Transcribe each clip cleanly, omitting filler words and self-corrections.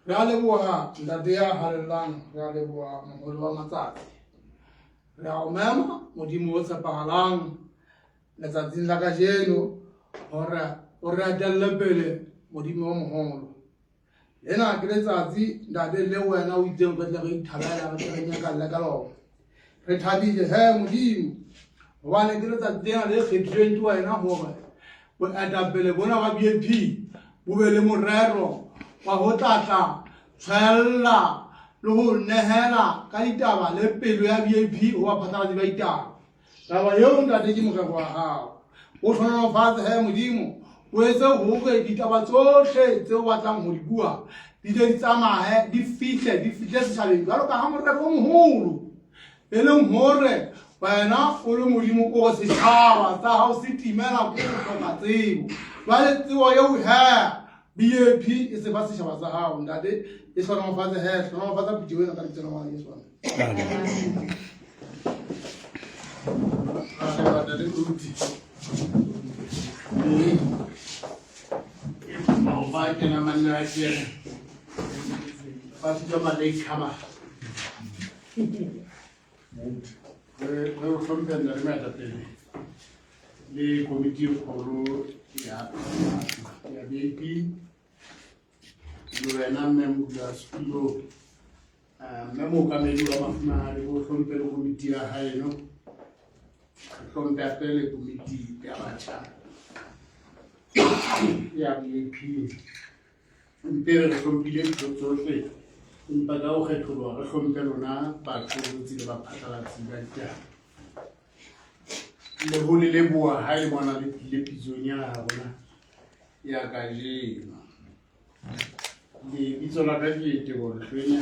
Ralebuha ndadea halelang ralebuha mongolwa matsatsi re a o mema modimo o tshepahalang letsatsing la kajeno hore o re atelle pele modimo o moholo ena ke letsatsi ndade le wena o itseng re tle re ithabela re tle re nyakalle ka lona re thabile he modimo hobane ke letsatsi lena le kgethilweng ke wena hore boetapele bona ba BAP bo be le morero wa ho tlatla tshwella le ho nehela ka ditaba le pelo ya BAP ho baphatlalatsi ba ditaba taba eo ntate ke morero wa hao o hlonolofatse he modimo o etse hore ditaba tsohle tseo batlang ho di bua di tle di tsamaye di fihle setjhabeng jwalo ka ha morero o moholo e leng hore wena o le modimo o setjhaba sa hao se timela ko hloka tsebo jwale tsebo eo he BAP e se ba setjhaba sa hao ntate e hlonolofatse he hlonolofatsa pitso ena ka ditsela wa Yesu Maupatena manake Pastor Malay Kama we from the matter the committee for ya BAP Lorena member school memo kamedi wa mafumahadi go hlompele committee ya hae no hlompele committee ya batjha ya BAP mpere re hlompile tsohle empa ka o kgetholwa re hlompe lona batho le baphatlalatsi ba ditaba le ho le leboha ha e bona le pitsong ya rona ya kajeno le bitso la ka ke Teboho Hlwenya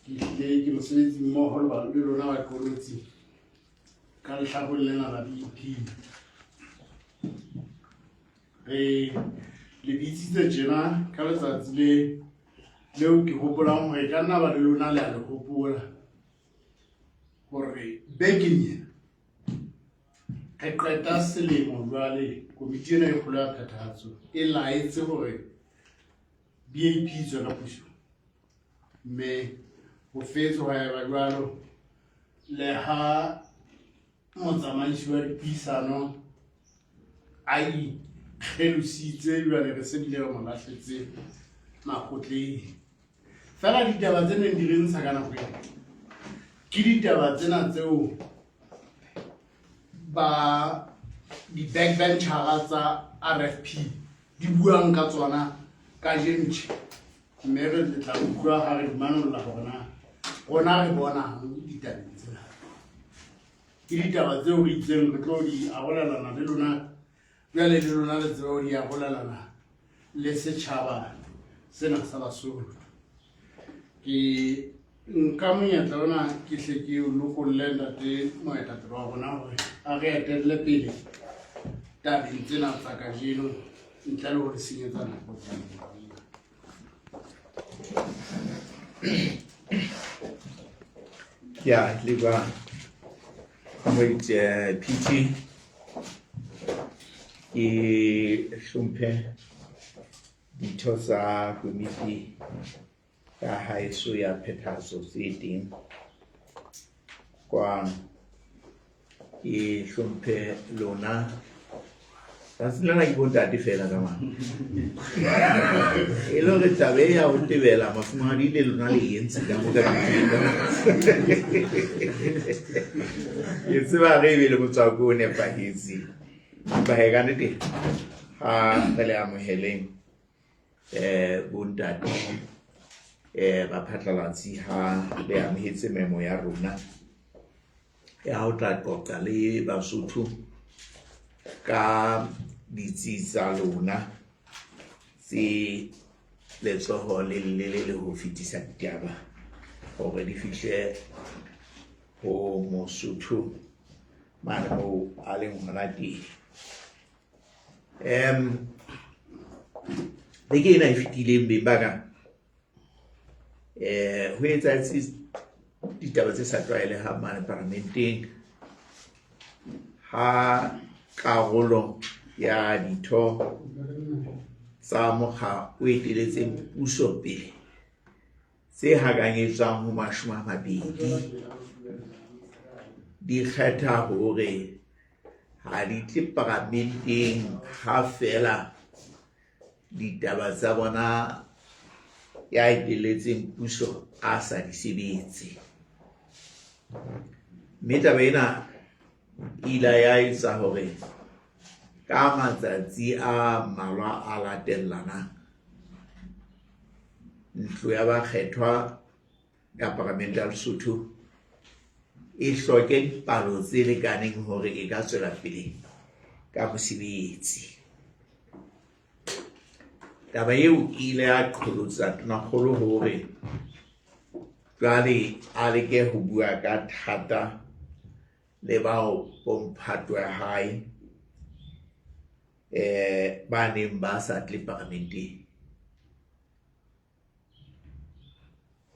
ke mosebetsi mmoho le lona ba qolotsi ka lehlakong lena la BAP re le bitsitse tjena ka letsatsi leo ke hopolang hore ka nna ba le lona le a le hopola hore bekeng ena re qeta selemo jwale komiti ena e kgolo ya phethahatso e laetse hore BAP tswela puso mme ho fetswa ha eba jwalo le ha motsamaisi wa dipuisano a ikgelusitse jwale re se bile re mo lahletse makgotleng fela ditaba tse neng di re ntsha ka nako ena ke ditaba tsena tseo ba di-backbenchera tsa RFP di buang ka tsona ka jentjhe mme re tla utlwa ha re manolla hona rona re bonang ditabeng tsena ke ditaba tseo re itseng re tlo di arolelana le lona jwale le lona le tseo di arolelana le setjhaba sena sa Basotho ke nka monyetla ona ke hle ke lokolle ntate moetapele wa rona hore a re etelle pele tabeng tsena tsa kajeno ntle le hore senyetsa nako ya liba comrade PT e hlomphe ditho tsa komiti ya haeso ya phethahatso tse teng kwa e hlomphe lona Tasilana ke bontate fela ka mang e lo re tabe ya o tebela mafumahadi le lona le entse ka mo ka diteng e tseba re be le motswako o nepahetse ba he ka nete ha re le amoheleng bontate ba phatlalatsi ha le amohetse memo ya rona ya ho tla qoqa le Basotho ka ditsi tsa lona tse letsoho le ho fetisa ditaba hore di fihle ho Mosotho mane mo a leng hona teng beke ena e fetileng beng ba ka ho etsahetse ditaba tse sa tlwaelehang mane parlamenteng ha karolo ya ditho tsa mokga o eteletseng puso pele tse hakanyetswang ho 20 di kgetha hore ha di tle parlamenteng ha fela ditaba tsa bona ya eteletseng puso a sa di sebetse. Mme taba ena ila ya etsa hore ka matsatsi a mmalwa a latellanang ntlo ya bakgethwa ya Palamente ya Lesotho e hloke dipalo tse lekaneng hore e ka tswela pele ka mosebetsi. Taba eo ile ya qholotsa Tonakgolo hore jwale a leke ho bua ka thata le bao bomphato ya hae ba neng ba sa tle parlamenteng.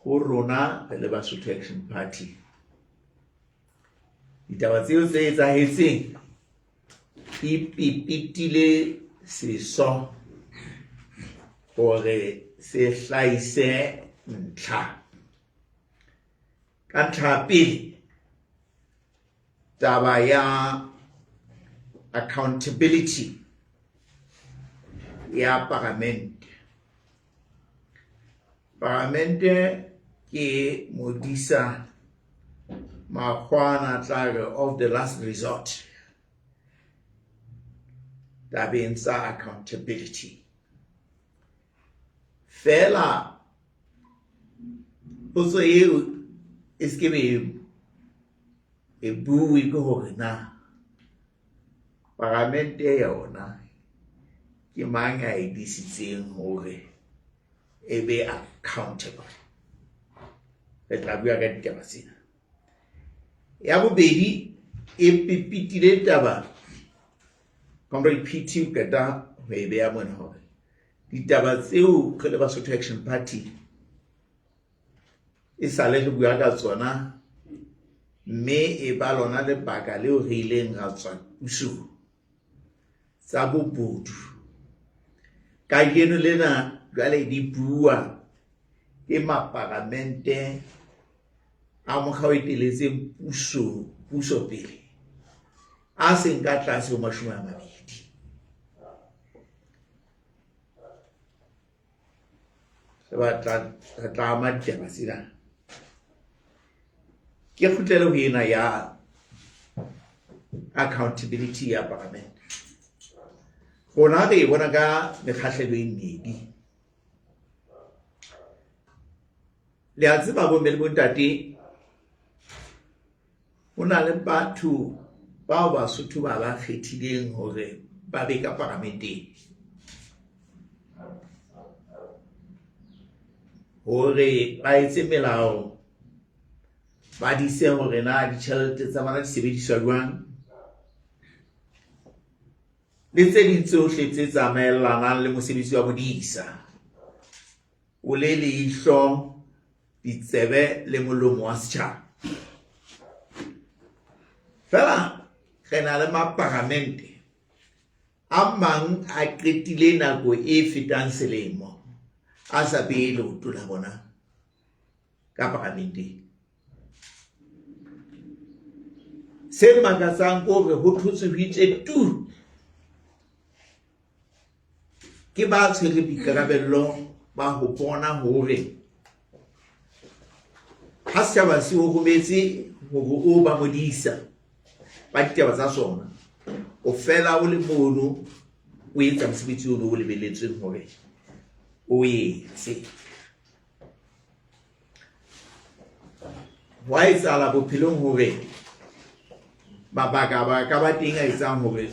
Ho rona le Basotho Action Party ditaba tseo tse etsahetseng di pipitile seso hore se hlahise ntlha. Ka ntlha pele taba ya accountability ya Parlamente ke modisa makgwana tlare of the last resort tabeng tsa accountability. Fela potso eo e se be e bue ke hore na Parlamente yona ke mang a edisitseng hore e be accountable. Re tla bua ka ditaba tsena. Ya bobedi e pipitile taba Comrade PT keta ho e beha mona hore ditaba tseo re le Basotho Action Party e sale re bua ka tsona mme e ba lona lebaka leo re ileng ra tswa pusong tsa bobodu. Ka geno lena jwale di bua ke maparlamente a mokga o eteletseng puso pele a seng ka tlase ho 20. Re tla ama ditaba tsena. Ke kgutlele ho ena ya accountability ya Parlamente. Rona re bona ka mekgahlelo e mmedi. Le a tseba bomme le bontate ho na le batho bao Basotho ba ba kgethileng hore ba be ka Parlamenteng hore ba etse melao, ba dise hore na ditjhelete tsa bona di sebediswa jwang le tse ding tsohle tse tsamaelanang le mosebetsi wa bodisa, o le leihlo, ditsebe le molomo wa setjhaba. Fela re na le maparlamente a mang a qetile nako e fetang selemo a sa behe leoto la bona ka Parlamenteng. Se makatsang ke hore ho thotse ho itse tu ke ba tshwere boikarabello ba ho bona hore ha setjhaba se o rometse hore o ba modisa ba ditaba tsa sona, o fela o le mono o etsa mosebetsi o lebelletsweng hore o etse. Wa etsahala bophelong hore mabaka ba ka ba teng a etsang hore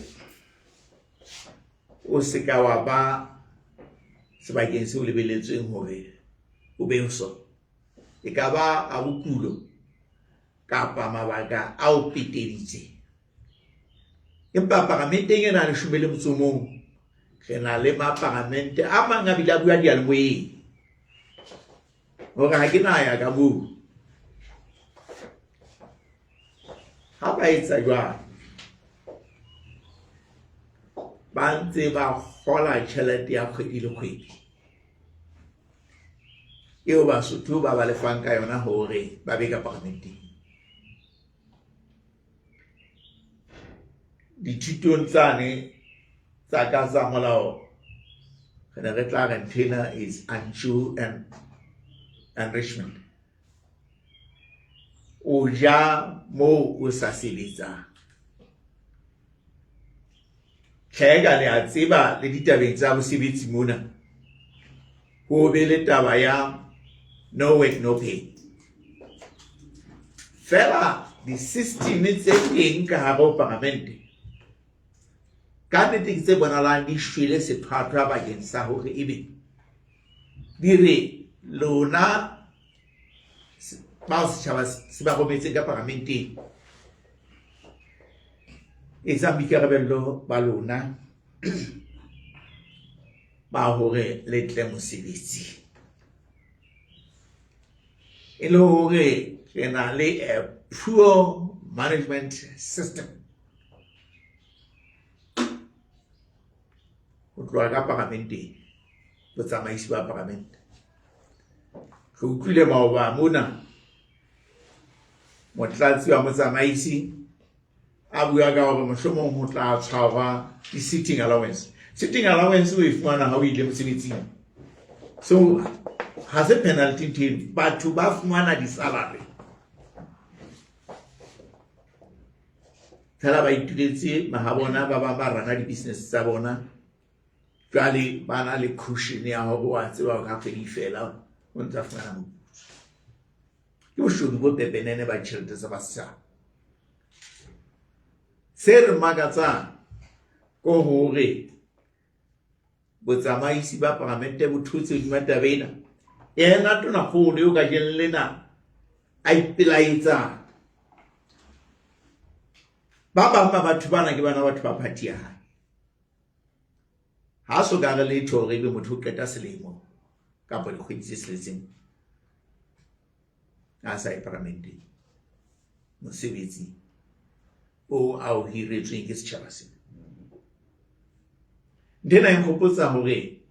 o se ka wa ba sebakeng se o lebelletsweng hore o be ho sona. E ka ba a bokulo kapa mabaka a o peteditse. Empa Parlamenteng ena le 11 re na le maparamente a mang a bila bua dialoeng hore ha ke na ya ka moo ha ba etsa jwang ba ntse ba gola tšhelete ya kgwedi le kgwedi eo Basotho ba ba lefang ka yona hore ba be ka parlamenteng. Dithutong tsane tsa ka tsa molao re ne re tla re nthwena is undue and enrichment. O ja moo o sa sebetsang. Tjheka le a tseba le ditabeng tsa mosebetsi mona ho be le taba ya no work no pay. Fela di system tse teng ka hare ho parlamente ka nnete tse bonalang di shwele sephethwa bakeng sa hore ebe di re lona ba setjhaba se ba rometseng ka parlamenteng etsa boikarabello ba lona ba hore le tle mosebetsi e le hore re na le a poor management system ho tloha ka parlamenteng botsamaisi ba parlamente re utlwile maoba mona motlatsi wa motsamaisi a bua ka hore mohlomong ho tla tshwarwa di-sitting allowance. Sitting allowance o e fumana ha o ile mosebetsing. So ha se penalty team batho ba fumana di-salary. Fela ba ituletse mahabona ba ba rana di-business tsa bona. Jwale ba na le cushion ya hore wa tseba ka kgwedi fela o ntsa fumana moputso. Ke boshodu bo pepenene ba tjhelete tsa setjhaba. Se re makatsang ko hore botsamaisi ba parlamente bo thotse hodima taba ena ena tona kgolo eo ka jeng lena a ipelaetsang ba bang ba batho bana ke bana batho ba party ya hae ha so ka re letho hore ebe motho o qeta selemo kapa dikgwedi tse seletseng a sa parlamenteng mosebetsi o a o hiretsweng ke setjhaba sena. Ndena e nkgopotsa hore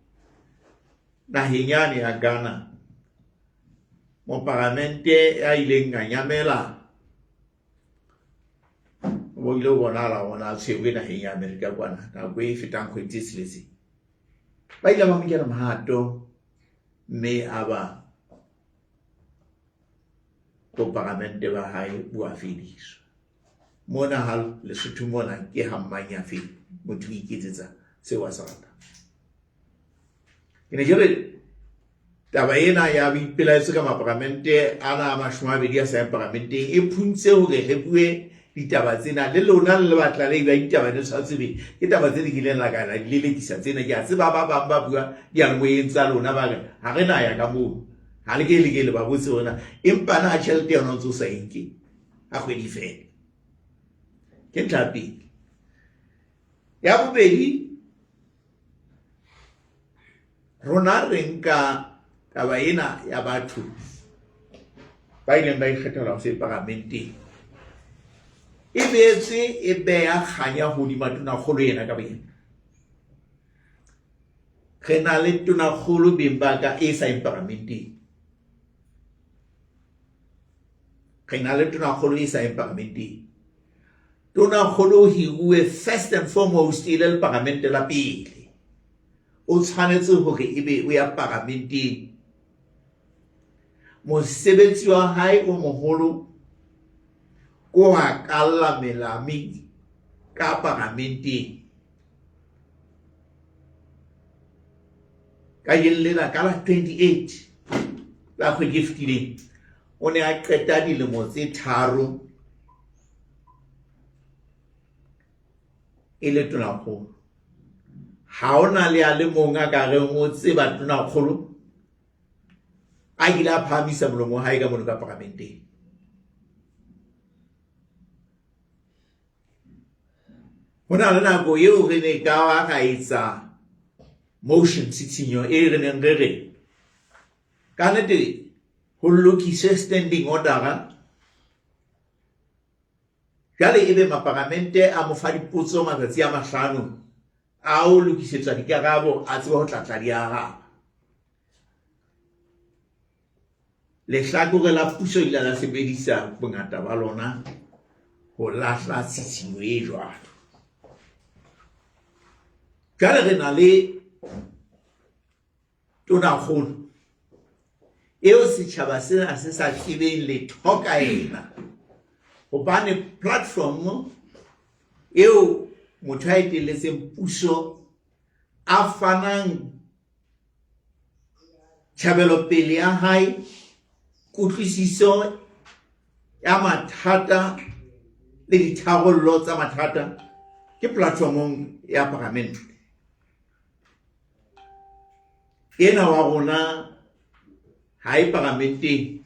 naheng yane ya Ghana moparlamente ya ileng a nyamela o ile bonahala ona tshweu naheng ya Amerika kwana nako e fetang kgwedi tse seletseng ba ile ba mokela mahato mme a ba parlamente ba hae bua fediswa mona hal Lesotho mona ke hammanya fela motho o iketsetsa seo a se ratang. Ke ne ke re taba ena ya boipelaetso ka maparlamente ana a 20 a sa parlamenteng e phuntse hore re bue ditaba tsena le lona le batla le ba ditaba tse sa tsebe ke taba tse di kileng la kana di lelekisa tsena ke a tseba ba bang ba bua di a moeng tsa lona ba re ha re na ya ka moo ha le ke le ba botse hona empa na tjhelete yona ntse o sa enke a kgwedi fela ke tlapi ya bobedi rona re nka taba ena ya batho ba ileng ba ikgethela ho se parlamenteng e betse e beya kganya hodima tonakgolo ena ka boyena re na le tonakgolo beng ba ka e sa parlamenteng re na le tonakgolo e sa parlamenteng tonakgolo hiruwe first and foremost ile le parlamente la pele o tshwanetse hore ebe o ya parlamenteng mosebetsi wa hae o moholo ko ha kalla melami ka parlamenteng ka yellela ka la 28 la kgwedi e fetileng o ne a qeta dilemo tse 3 e le tonakgolo ha ona le a le mong a ka reng o tseba tonakgolo a ile a phamisa molomo hae ka mono ka parlamenteng hona le nako eo re ne ka wa ka etsa motion sitshinyo e re neng re re ka nnete ho lokise standing order jale ebe maparamente a mo fa dipotso matsatsi a mahlano a o lokisetswa dikarabo a tseba ho tlatla di araba lehlakore la puso ile la sebedisa bongata ba lona ho lahla tshitshinyo e jwalo jale re na le Tonakgolo eo setjhaba sena se sa tsebeng letho ka ena hobane platform eo motho a etelletseng puso a fanang tjhabelopele ya hae kutlwisiso ya mathata le ditharollo tsa mathata ke platformong ya parliament ena wa rona ha e parlamenteng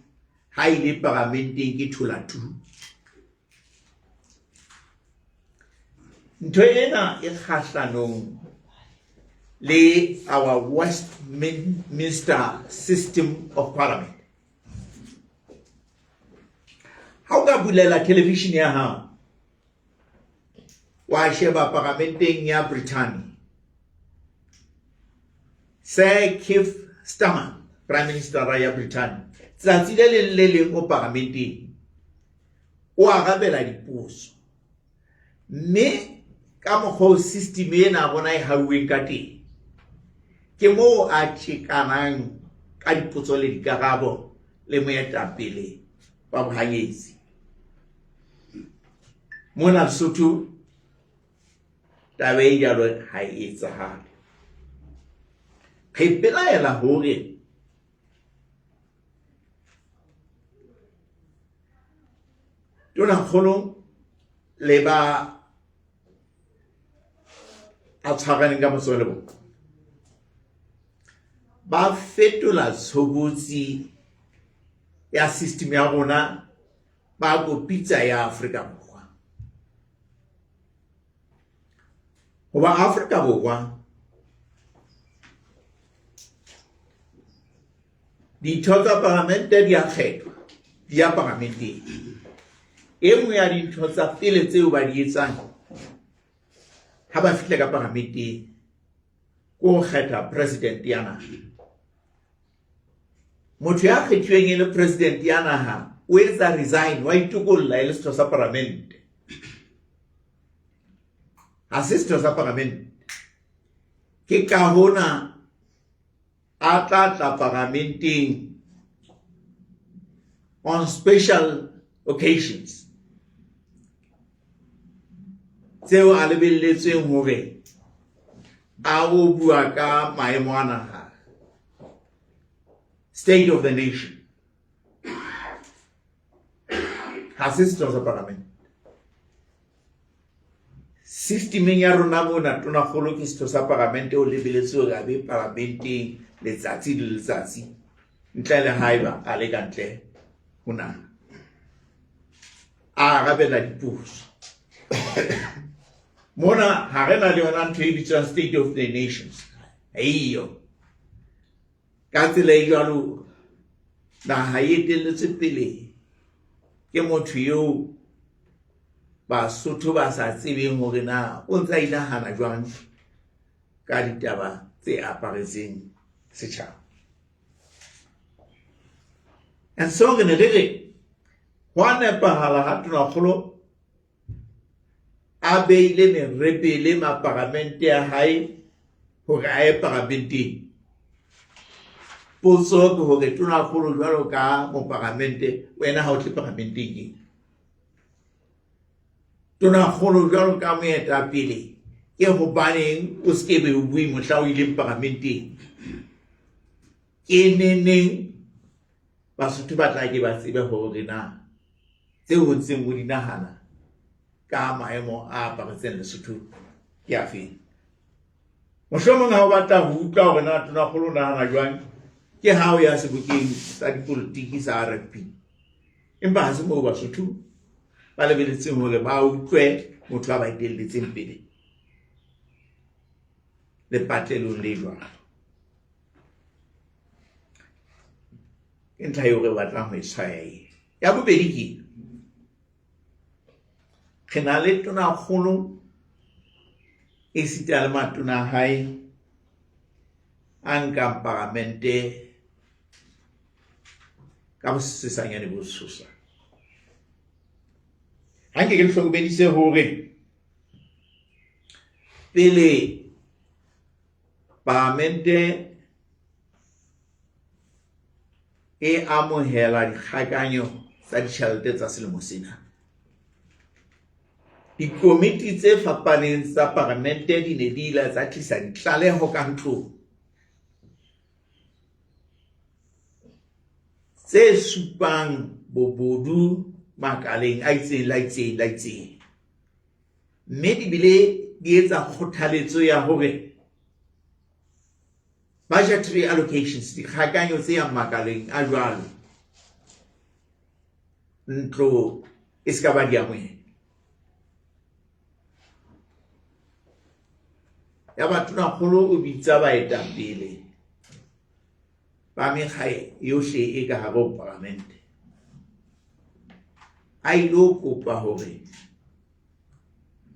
ha ile parlamenteng ke tholatu ntho ena e khahlanong le our Westminster system of parliament ha o ka bulela television ya hao wa sheba parlamenteng ya Britain Sir Keir Starmer Prime Minister ya Britain tsatsi le leng o parlamenteng o arabela dipuso mme ka mokgwa system ena bona e hauweng ka teng ke mo a tsekanang ka dipotso le dikarabo le moetapele wa bohanyetsi mona Lesotho taba e jalo ha e etsahale re pelaela hore Tonakgolo le ba a tshwaraneng ka matsoho le bona ba fetola tshobotsi ya system ya rona ba go pitsa ya Afrika Borwa hoba Afrika Borwa ditho tsa parlamente di a kgethwa di ya parlamenteng e nngwe ya dintho tsa pele tseo ba di etsang ha ba fihla ka parlamenteng ko kgetha president ya naha motho ya kgethuweng e le president ya naha o etsa resign wa itukolla e le setho sa parlamente ha se setho sa parlamente ke ka hona a tla parlamenteng on special occasions tseo a lebelletsweng hore a o bua ka maemo a naha state of the nation ha se setho sa parlamente systemeng ya rona mona Tonakgolo ke setho sa parlamente o lebelletswe hore a be parlamenteng letsatsi le letsatsi ntle le haeba a le kantle ho naha a arabela dipuso mona ha re na le yona ntho e bitswang state of the nations eiyo ka tsela e jwalo naha e etelletswe pele ke motho eo Basotho ba sa tsebeng hore na o ntsa inahana jwang ka ditaba tse aparetseng setjhaba and so re ne re re hwa nepahala ha Tonakgolo a beile merepele maparamente ya hae hore a ye parlamenteng potso ke hore Tonakgolo jwalo ka mo parlamente wena ha o tle parlamenteng Tonakgolo jwalo ka moetapele ke hobaneng o skebe o bui mohla o ile parlamenteng ke neneng Basotho ba tla ke ba tsebe hore na tseo ho ntseng mo dinahana ka maemo a aparetseng Lesotho ke a feng mohlomong ha o batla ho utlwa hore na Tonakgolo nahana jwang ke ha o ya sebokeng sa dipolitiki sa RFP empa ha se moo Basotho ba lebelletseng hore ba utlwe motho a ba etelletseng pele le patlelong le jwalo ke ntlha eo re batlang ho e tshwaya e ya bobedi ke re na le tonakgolo e sita le matona a hae a nkang Palamente ka bosesanyane bo tshosa ha nke ke le hlokomedise hore pele Palamente e amohela dikgakanyo tsa ditjhelete tsa selemo sena dikomiti tse fapaneng tsa Palamente di ne di ile tsa tlisa ditlaleho ka ntlong tse supang bobodu makaleng a itseng mme di bile di etsa kgothaletso ya hore budgetary allocations dikgakanyo tse yang makaleng a jwalo ntlo e ska ba di amohela ya batonakgolo o bitsa baetapele ba mekga yohle e ka hare ho Palamente a ilo kopa hore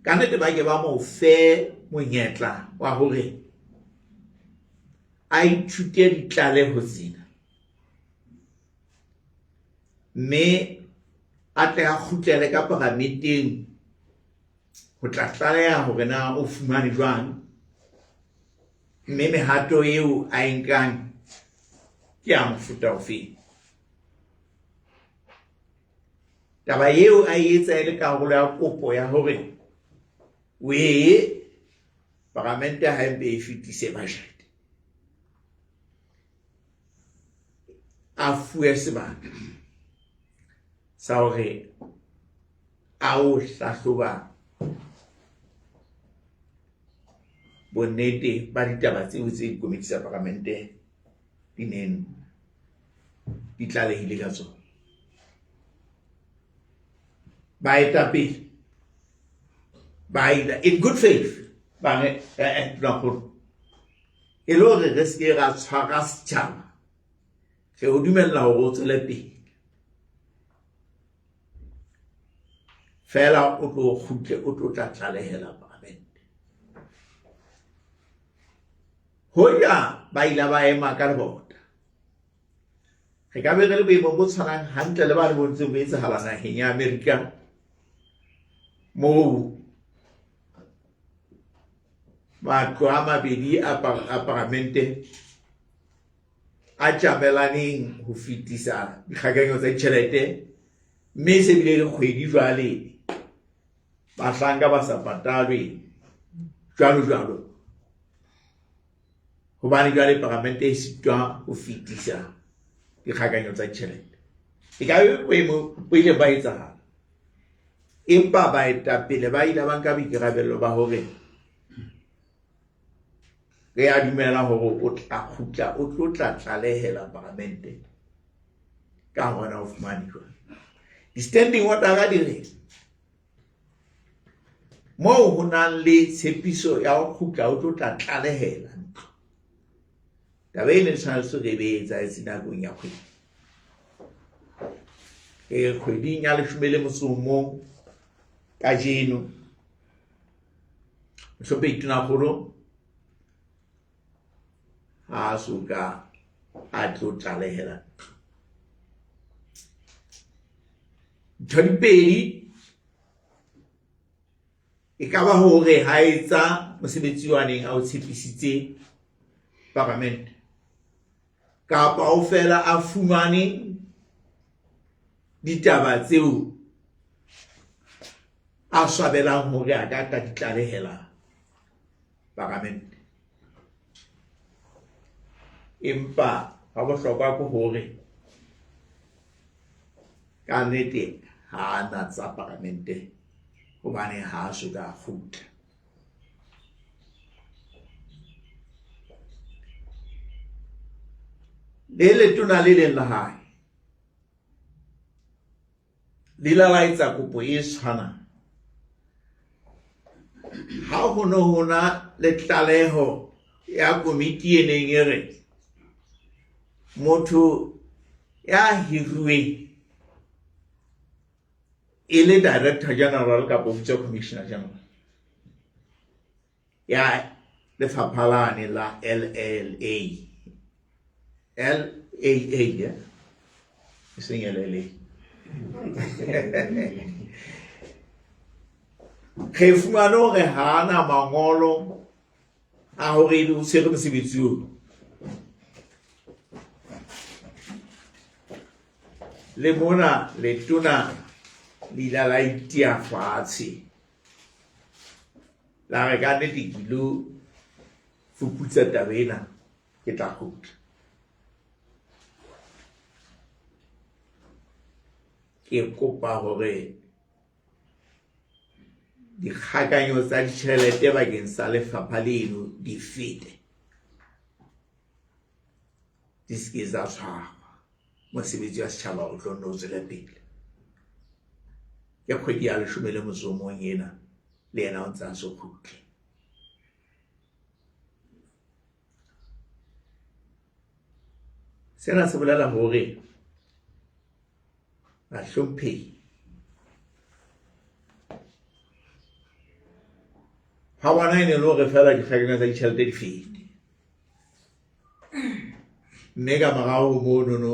ka nnete ba ke ba mo fe monyetla wa hore a ithute ditlaleho tsena mme a tle a kgutlele ka Palamenteng ho tla tlaleha hore na o fumane jwang mme mehato eo a e nkang ke a mofuta ofeng taba eo a etsa e le karolo ya kopo ya hore Palamente ha empe e fetise budget a fuwe sebaka sa hore a o hlahloba bonnete ba ditaba tseo tse dikomiti tsa Palamente di neng di tlalehile ka tsona baetapele in good faith ba ne tonakgolo e le hore re se ra tshwara setjhaba re o dumella hore o tswele pele fela o tlo kgutle o tlo tla tlalehela Palamente hoya ba ila ba ema ka lebota re ka be re le boemong bo tshwanang hantle le ba re bontseng bo etsahala naheng ya America moo matlo a mabedi a Palamente a tjamelaneng ho fetisa dikgakanyo tsa ditjhelete mme se bile le kgwedi jwale bahlanka ba sa patalwe jwalo hobane jwale Palamente e sitwa ho fetisa dikgakanyo tsa ditjhelete e ka be boemo bo ile ba etsahala empa baetapele ba ile ba nka boikarabello ba hore re a dumela hore o tla kgutla o tlo tla tlalehela Palamente ka hona ho fumane jwale di-standing order ka dire moo ho nang le tshepiso ya ho kgutla o tlo tla tlalehela ntlo taba ene tshwanetse re be etsa nakong ya kgwedi kgweding ya 11 ka jeno mohlompe tonakgolo a soka a tlo tlalehela ntho dipedi e ka ba hore ha etsa mosebetsi wa neng a o tshepisitse Palamente kapa o fela a fumane ditaba tseo a swabelang hore a ka di tlalehela Palamente empa ha bohlokwa ke hore ka nnete ha na tsa Palamente hobane ha soka a kgutla le letona le leng la hae le la etsa kopo e tshwanang ha ho no hona le tlaleho ya komiti e neng e re motho ya hiruweng e le Director General kapa Officer Commissioner General ya lefapha lane la LLA ya eseng LLA ge fumane hore hana mangolo a hore o sere mosebetsi o le mona letona lila la itia fatshe la re ka nnete kilo fuputsa taba ena ke tla kgutla ke kopa hore dikgakanyo tsa ditjhelete bakeng sa lefapha leno di fete di ske tsa tshwarwa mosebetsi wa setjhaba o tlo nno tswela pele ke kgwedi ya 11 ena le yena o ntse a so kgutle sena se bolela hore bahlomphehi ha wana ene le hore fela dikgakanyo tsa ditjhelete di fete mme ka morao monono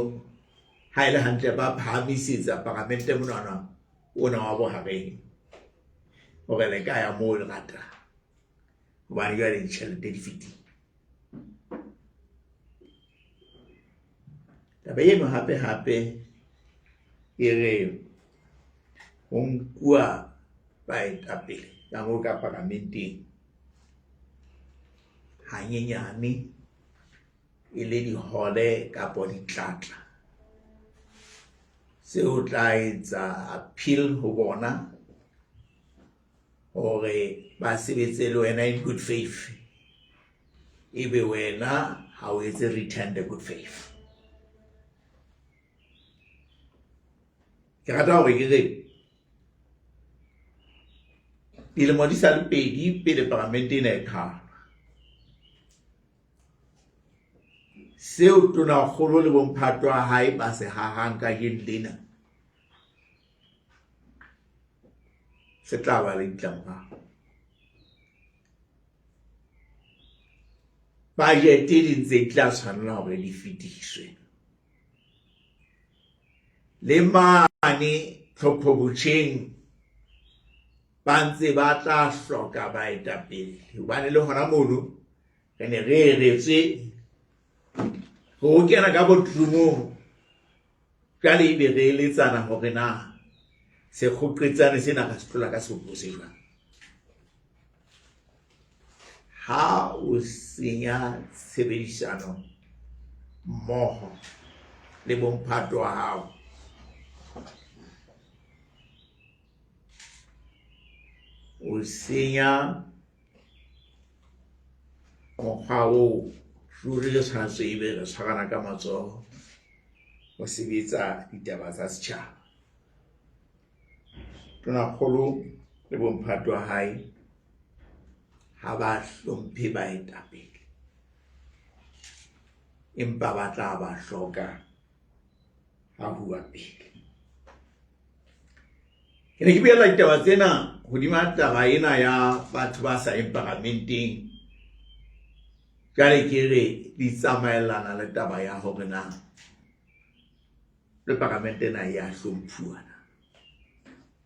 ha ile hantle ba phahamisetsa parlamente monana ona wa bohareng hore le ka ya moo le rata hobane jwale ditjhelete di fetile taba eno hape e re ho nkuwa baetapele ka moo ka parlamenteng hanyenyane e le dihole kapa ditlatla seo tla etsa appeal ho bona hore ba sebetse le wena in good faith ebe wena ha o etse return the good faith ke rata hore ke re dilemo di sa le pedi pele parlamente ena e qhala seo tona kgolo le bomphato wa hae ba se hahang ka lena se tla ba le ditlamorao budget di ntse tla tshwanela hore di fetiswe le mane tlhophobotjheng ba ntse ba tla hloka baetapele hobane le hona mono re ne re retse ho kena ka botlumong ka le ebe re eletsana hore na se kgoqetsane sena ka se tlola ka seopo se jwang ha o senya tshebedisano mmoho le bomphato wa hao o senya mokgwa o ruri le tshwanetse ebe re tshwarana ka matsoho ho sebetsa ditaba tsa setjhaba tonakgolo le bomphato wa hae ha ba hlomphe baetapele empa ba tla ba hloka ha hua pele ke ne ke buela ditaba tsena hodima taba ena ya batho ba sa parlamenteng jale ke re di tsamaelana le taba ya hore na le parlamente na ya hlomphuwana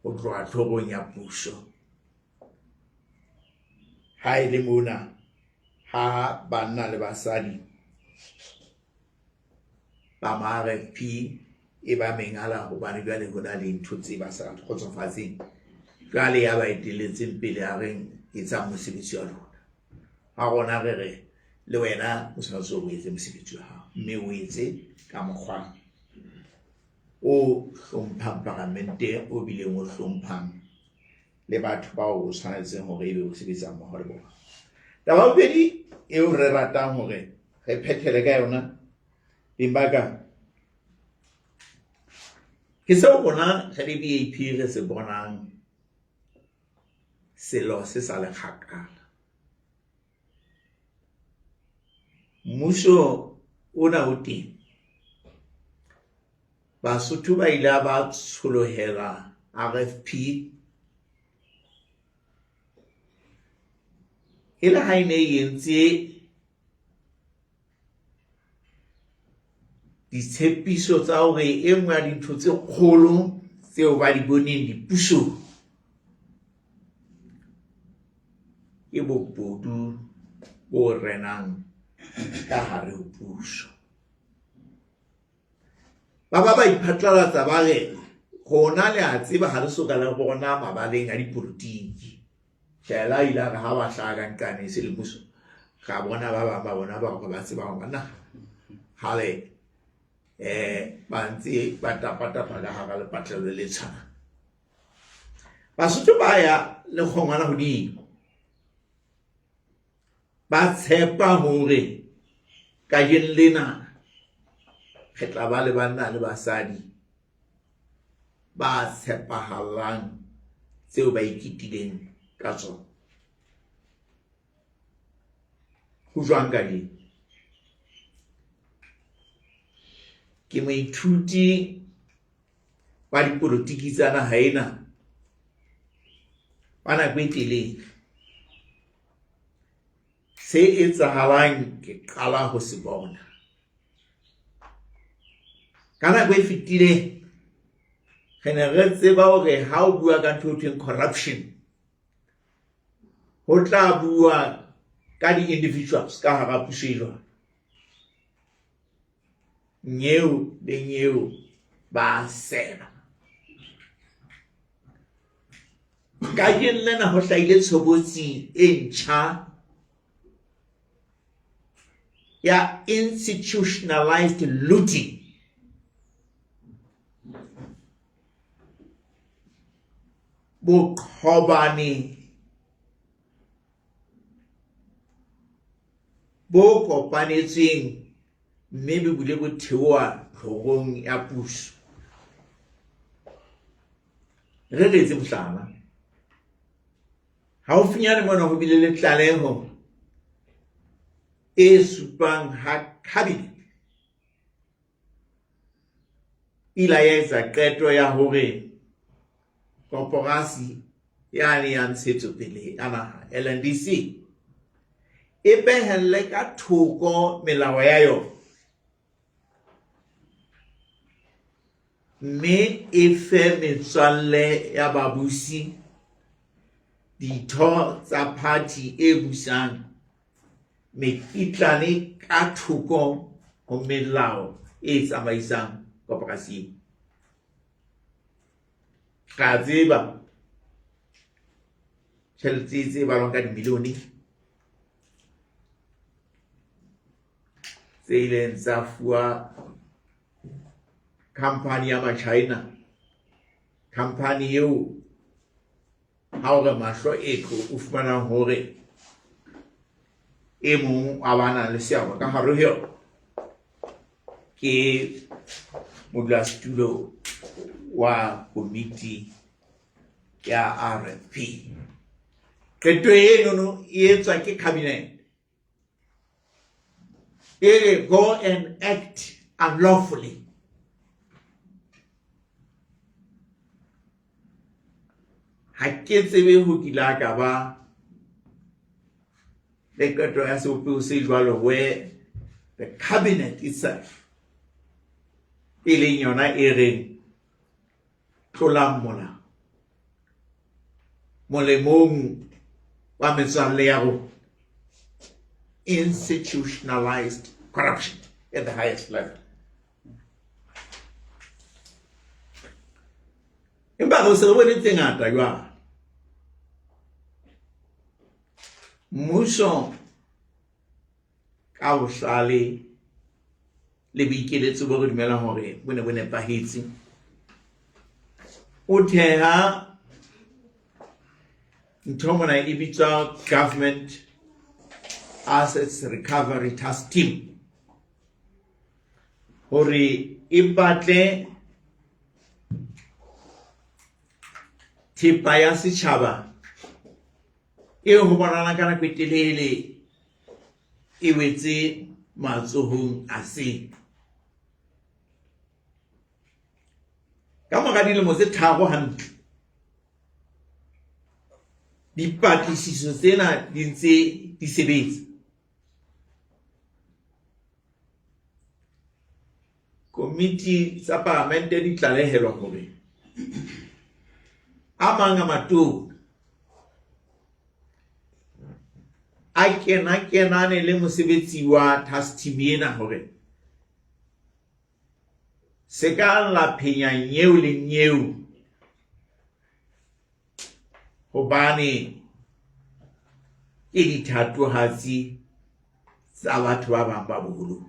ho tloha tlhogong ya puso ha ile mona ha banna le basadi ba ma-RFP e ba mengala hobane jwale ho na le ntho tse ba sa kgotsofatseng jwale ya ba eteletseng pele a reng etsa mosebetsi wa lona ha rona re re le wena o tshwanetse o etse mosebetsi wa hao mme o etse ka mokgwa o hlomphang parlamente o bileng o hlomphang le batho bao o tshwanetseng hore ebe o sebetsa mmoho le bona taba ya bobedi eo re ratang hore re phethele ka yona dimbaka ke seo bona re le BAP re se bonang selo se sa le kgakala mmuso ona o teng Basotho ba ile ba tsholohela RFP e le ha ine e entse ditshepiso tsa hore e nngwe ya dintho tse kgolo tseo ba di boneng dipusong ke bobodu bo renang ka hare ho puso. Ba iphatlalatsa ba re gona le a tseba ha re soka le bona mabaleng a dipolotiki tshela ile ga ha ba hlaga nkane se le puso ga bona ba bona ba tseba ho bana hale ba ntse ba tapatapa ka hara le patlelo le tshwana Basotho ba ya le kgongwana hodimo ba tshepa hore ka lena re tla ba le banna le basadi ba tshepahalang tseo ba ikitileng ka tsona ho jwang ka di ke moithuti wa dipolotiki tsa naha ena bana kwetele se etsahalang ke qala ho se bona kana go fitile re ne re tseba hore ha o bua ka ntho e corruption ho tla bua ka di individuals ka hara puso e jwalo nyeo ba sena ka lena ho hlaile tshobotsi e ntjha ya institutionalized looting boqhobane bo kopanetsweng mme be bule bo theoha tlhogong ya puso re letse mohlala haufinyane mona ho bile le tlaleho e supang ha cabinet ila etsa qeto ya hore koporasi yani ya ntshetsopele ana LNDC e behelle ka thoko melao ya yona mme e fe metswalle ya babusi ditho tsa party e busang mekitlane ka thoko ho melao e tsamaisang koporasi ka tseba tse ba lonka dimilione tse ileng tsa fuwa company ya China company eo ha o re mahlo etlo o fumana hore e mong a bana le seabo ka hare ho ke modulasetulo wa committee ya RFP qeto eno e etswa ke cabinet e go and act unlawfully ha ke tsebe ho kila ka ba le qeto ya seopeo se jwalo where the cabinet itself e leng yona e reng tlolang mola molemong wa metswalle ya go institutionalized corruption at the highest level. Empa go se re bone tse ngata jwang mmuso ka bohlale le boikeletso bo re dumela hore bo ne bo nepahetse o theha ntho mona e bitswa government assets recovery task team hore e batle thepa ya setjhaba e ho bonana ka nako e telele e wetse matsohong a sena. Ka mora dilemo tse tharo hantle, dipatlisiso tsena di ntse di sebetsa. Komiti tsa Palamente di tlalehelwa hore a mang a matona a kenane le mosebetsi wa task team ena hore se ka la phenya nyeo le nyeo hobane ke dithatohatsi tsa batho ba bang ba boholo.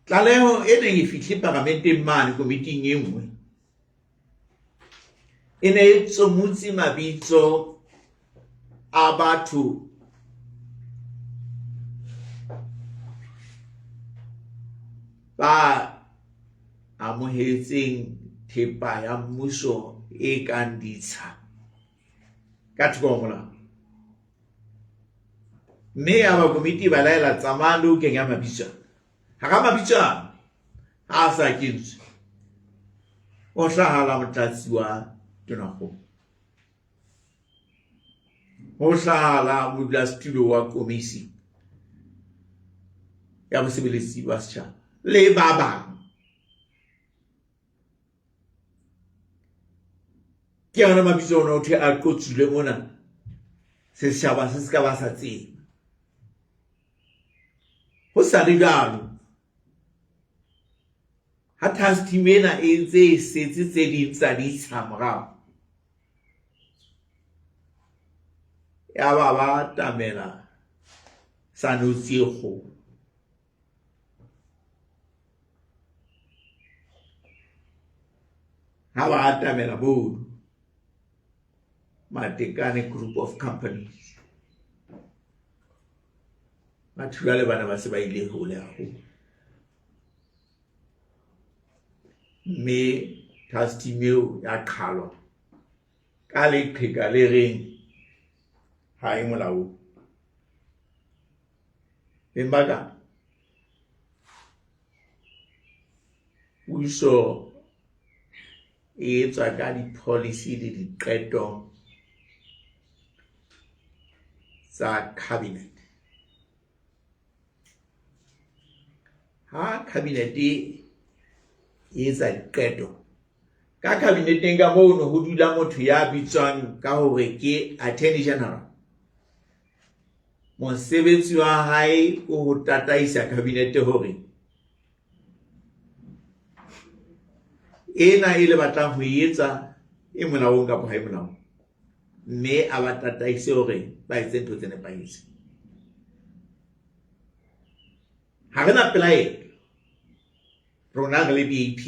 Tlaleho e neng e fihle Parlamenteng mane komiting e nngwe e ne e tsomotse mabitso a batho ba amohetseng thepa ya mmuso e kang ditsha ka thoko ho molao, mme ya ba komiti ba laela tsamaya le ho kenya mabitso. Hara mabitso a sa kentswe o hlahala motlatsi wa Tonakgolo, ho hlahala modulasetulo wa komisi ya mosebeletsi wa setjhaba le ba bang. Ke yona mabitso ona ho thwe a qotsule mona setjhaba se ska ba sa tseba. Ho sa le jalo, ha task team ena e ntse e setse tse ding tsa ditsha morao, ya ba tamela sanotsi e kgolo. Ha ba atamela bodu Matekane Group of Companies, batho jwale bana ba se ba ile hole haholo, mme task team eo ya qhalwa ka leqheka le reng ha e molaong. Empa puso e etswa ka di-policy le diqeto tsa cabinet. Ha cabinet e etsa diqeto, ka cabineteng ka moo ho dula motho ya bitswang ka hore ke Attorney General. Mosebetsi wa hae o ho tataisa cabinet hore ena ile batlang ho etsa e molaong kapa ha e molaong, mme a ba tataise hore ba etse ntho tse nepahetseng. Ha re na pelaelo rona re le BEP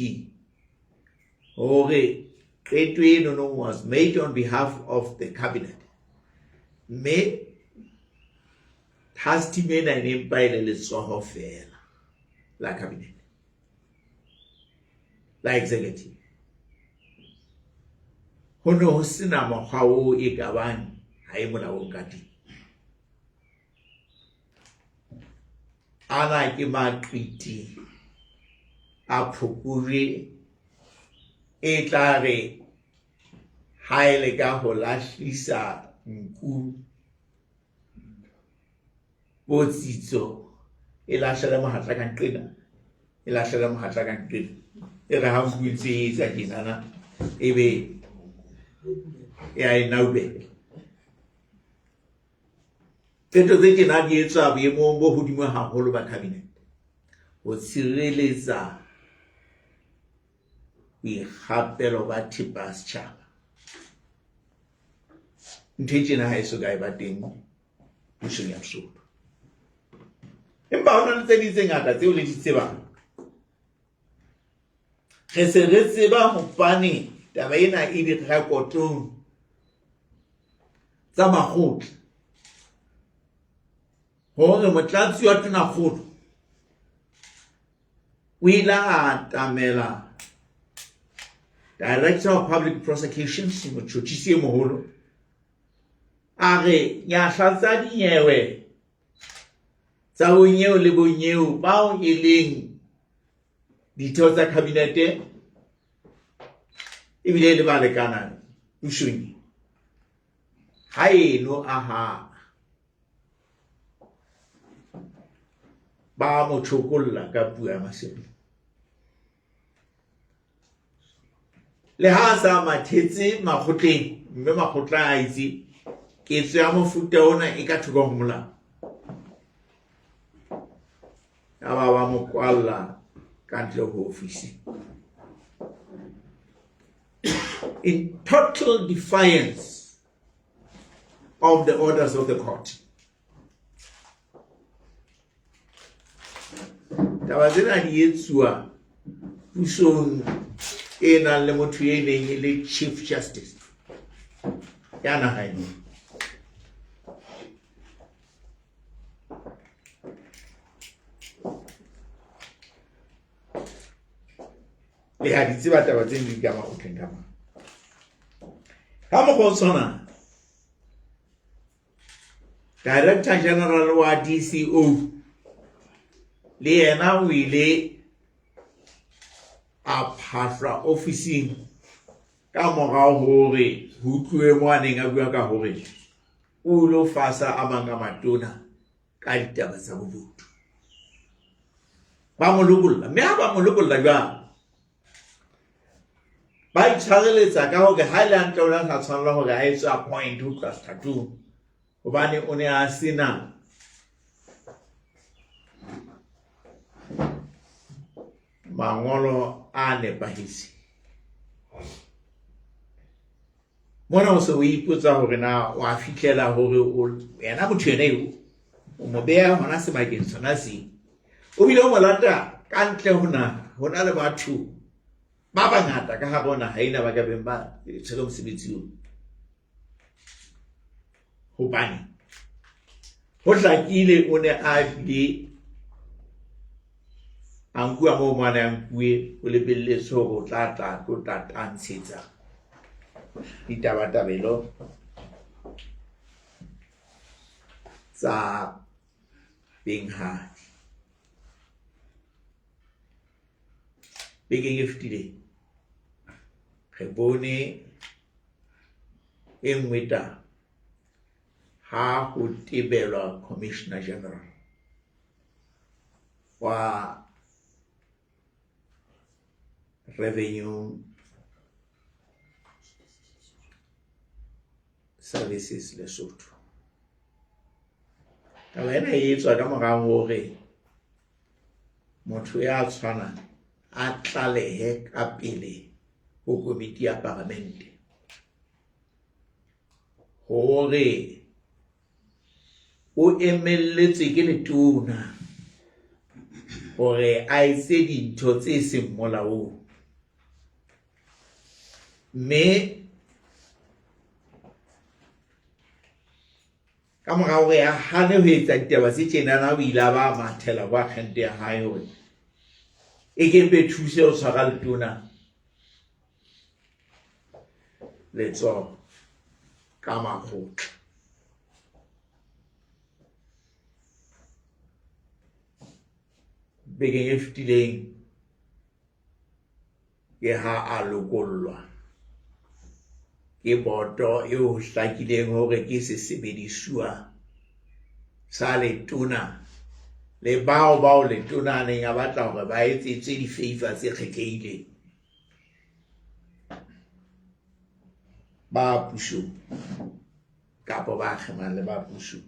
hore qeto eno was made on behalf of the cabinet, mme task team ena e ne mpa e le letsoho fela la cabinet, la executive. Ho ne ho sena mokgwa o e kabang ha e molaong ka teng. Ana ke maqiti a phokure e tla re ha e le ka ho lahlisa nku botsitso e lahlela mohatla ka nqena, e lahlela mohatla ka nqena, e re ha nku itse tsa dinana ebe ya inaube. Qeto tse tjena di etswa boemong bo hodimo haholo ba cabinet ho tshireletsa boikgapelo ba thepa setjhaba. Ntho e tjena ha e soka e ba teng pusong ya Lesotho. Empa hona le tse ding tse ngata tseo le di tsebang. Re se re tseba hopane taba ena e di rekotong tsa makgotla hore motlatsi wa Tonakgolo o ile a tamela Director of Public Prosecutions, motjhotjhisi e moholo, a re nyahla tsa dinyewe tsa bonyewe le bonyewe bao e leng ditheo tsa kabinete ebile le ba lekana pušong ha eno aha ba mo tšhokolla ka puo ya masepala le ha sa mathetse makgotleng mme makgotla a itse ketso ya mofuta ona e ka thoko go molao ya ba mo kwalla ka ntle ho ofisi in total defiance of the orders of the court. Taba tsena di etsuwa pusong e nang le motho e neng e le Chief Justice ya naga eno. Le ha di tseba taba tse di ka makgotleng ka mang. Ka mokgwa o tshwanang, Director General wa DCO le yena o ile a phahlwa ofising ka morao hore ho tluwe mo a neng a bua ka hore o lo fasa a mang a matona ka ditaba tsa bobodu. Ba mo lokolla, mme ha ba mo lokolla jwang ba itshwareletsa ka hore ha ile hantle ona sa tshwanela hore a etse appoint ho tloha statuteng hobane o ne a sena mangolo a nepahetse. Mona o se o ipotsa hore na wa fihlela hore yena motho ena eo o mo beha hona sebakeng sona se o bile o mo lata ka ntle ho na le batho ba bangata ka ha bona ha ina ba ka beng ba tshwere mosebetsi o hobane ho hlakile o ne a bile a nkua mo mwana ya nkue o lebelletse hore o tla tatantshetsa ditabatabelo tsa benghadi. Bekeng e fetileng re bone e nngwe taba ha ho tebelwa Commissioner General wa Revenue Services Lesotho. Taba ena e etswa ka morao hore motho ya tshwanang a tlalehe ka pele ho komiti ya parlamente hore o emelletswe ke letona hore a etse dintho tse seng molaong, mme ka morao hore a hane ho etsa ditaba tse tjenana o ile ba mathela kwa kgente ya hae hore e kepe thuse ho tshwara letona letsoho ka makgotla. Bekeng e fetileng ke ha a lokollwa ke boto eo hlakileng hore ke sesebediswa sa letona le bao letona neng a batla hore ba etsetse di-favour tse kgethehileng ba puso kapo ba kgemang le ba puso.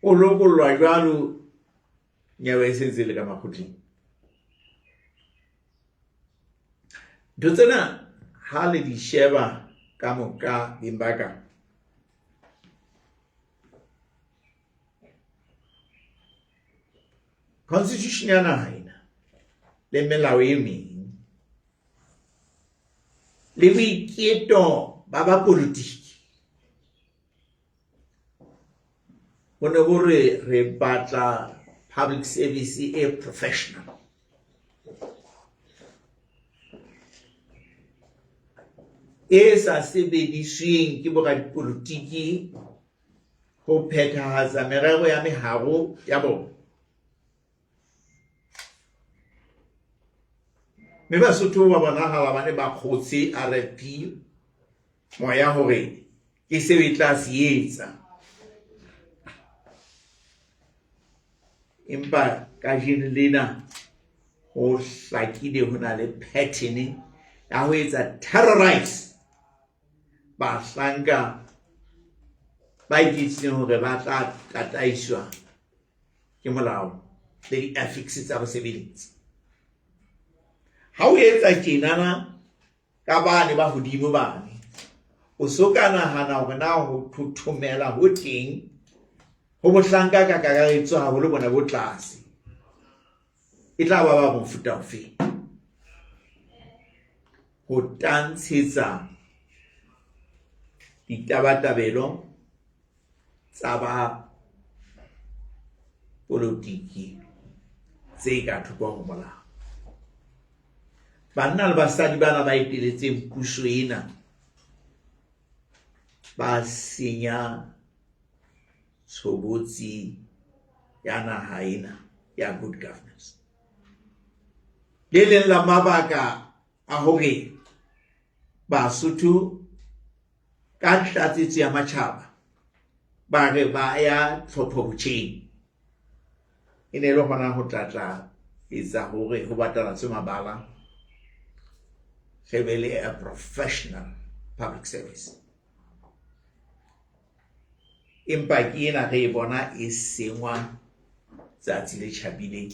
O lokollwa jwalo nyewe e sentse le ka makgotleng. Ntho tsena ha le di sheba ka moka dimbaka Constitution ya naha ena le melao e meng le boiketlo ba ba politiki ho ne bo re batla public service e professional. e sa sebedisweng ke boradipolotiki ho phethahatsa merero ya meharo ya bona. Mme Basotho ba bonahala ba ne ba kgotse RFP moya hore ke seo e tla se etsa. Empa kajeno lena ho hlakile ho na le pattern ya ho etsa terrorize bahlanka ba iketseng hore ba tla tataiswa ke molao le di-ethics tsa basebeletsi. Ha o etsa tjenana ka bane ba hodimo bane, o so ka nahana hore na ho thothomela ho teng ho mohlanka ka kakaretso haholo bona bo tlase e tla ba mofuta ofe. Ho tantshetsa ditabatabelo tsa ba politiki tse ka thoko ho molao. Banna le basadi bana ba eteletseng puso ena ba senya tshobotsi ya naha ena ya good governance. Le leng la mabaka a hore Basotho ka tlatsetso ya matjhaba ba re ba ya tlhopho botjheng e ne le hona ho tlatla etsa hore ho batalatswe mabala really a professional public service. Empa ke ena re bona e sengwa tsatsi le tjhabile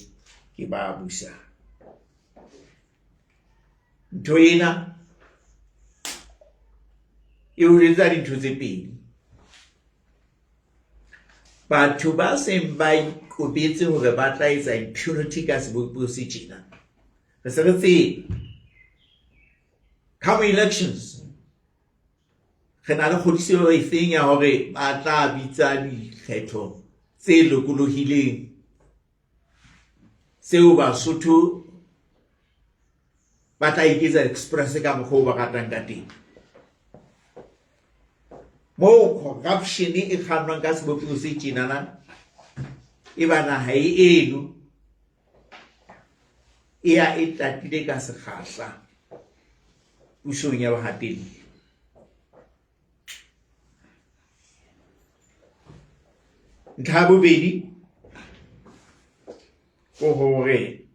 ke ba busa. Ntho ena e o etsa dintho tse pedi. Batho ba seng ba ikopetse hore ba tla etsa impunity ka sebopego se tjena, re se re tsebe come elections re na le kgodiso e feng ya hore ba tla bitsa dikgetho tse lokolohileng seo Basotho ba tla iketsa express ka mokgwa o ba ratang ka teng, moo corruption e kgannwang ka sebopego se tjenana e ba naha eno e ya e tatile ka sekgahla pusong ya bahatedi. Ntlha ya bobedi ko hore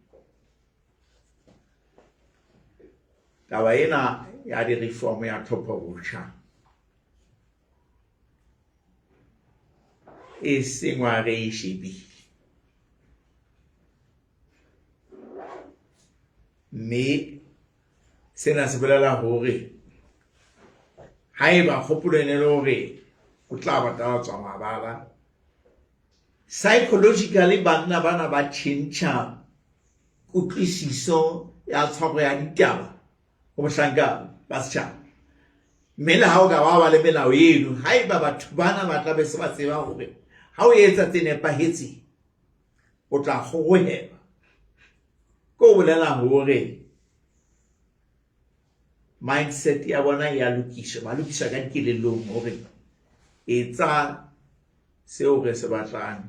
taba ena ya di-reform ya tlhopho botjha e sengwa re e shebile, mme sena se bolela hore haeba kgopolo e ne le hore o tla batalatswa mabala, psychologically banna bana ba tjhentjha kutlwisiso ya tshwaro ya ditaba ho mohlanka ba setjhaba. Mme le ha o ka ba le melao eno, haeba batho bana ba tla be se ba tseba hore ha o etsa tse nepahetseng o tla kgorohela, ko bolela hore mindset ya bona ya lokiswa, ba lokiswa ka dikelellong hore etsa seo re se batlang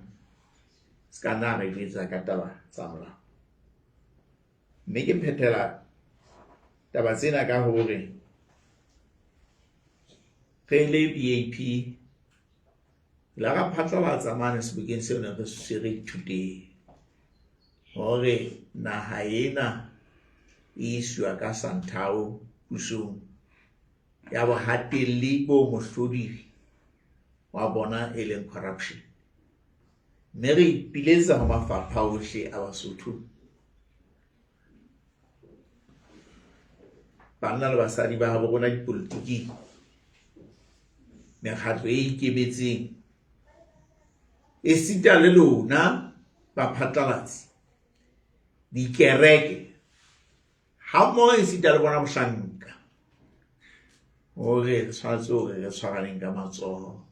ska nna re etsa ka taba tsa molao. Mme ke phethela taba tsena ka hore re le BAP la ra phatlalatsa mane sebokeng seo ne re se re ithuteng hore naha ena e iswa ka santhao pusong ya bohatelli bo mohlodi wa bona e leng corruption. Mme re ipiletsa ho mafapha ohle a Basotho, banna le basadi ba habo rona dipolitiki, mekgatlo e ikemetseng e sita le lona baphatlalatsi, dikereke ha mmoho e sita le bona mohlanka hore re tshwanetse hore re tshwaraneng ka matsoho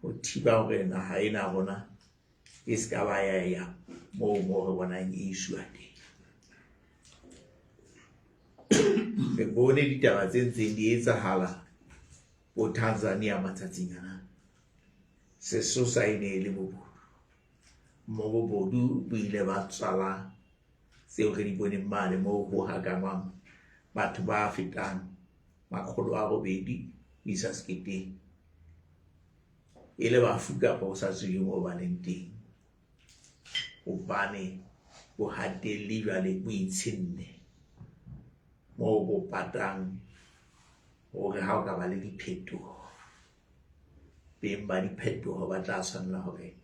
ho thiba hore naha ena rona e ska ba ya moo re bonang e iswa teng. re bone ditaba tse ntseng di etsahala bo Tanzania matsatsing ana. Sesosa e ne le bobodu, mo bobodu bo ile ba tswala seo re di boneng mane mo ho hakanwang batho ba fetang 800 isa seketeng. E le bafu kapa o sa tsweng mo ba leng teng, hobane bo hatelle jwale bo itshenne mo bo patang hore ha o ka ba le diphetoho, beng ba diphetoho ba tla tshwanela hore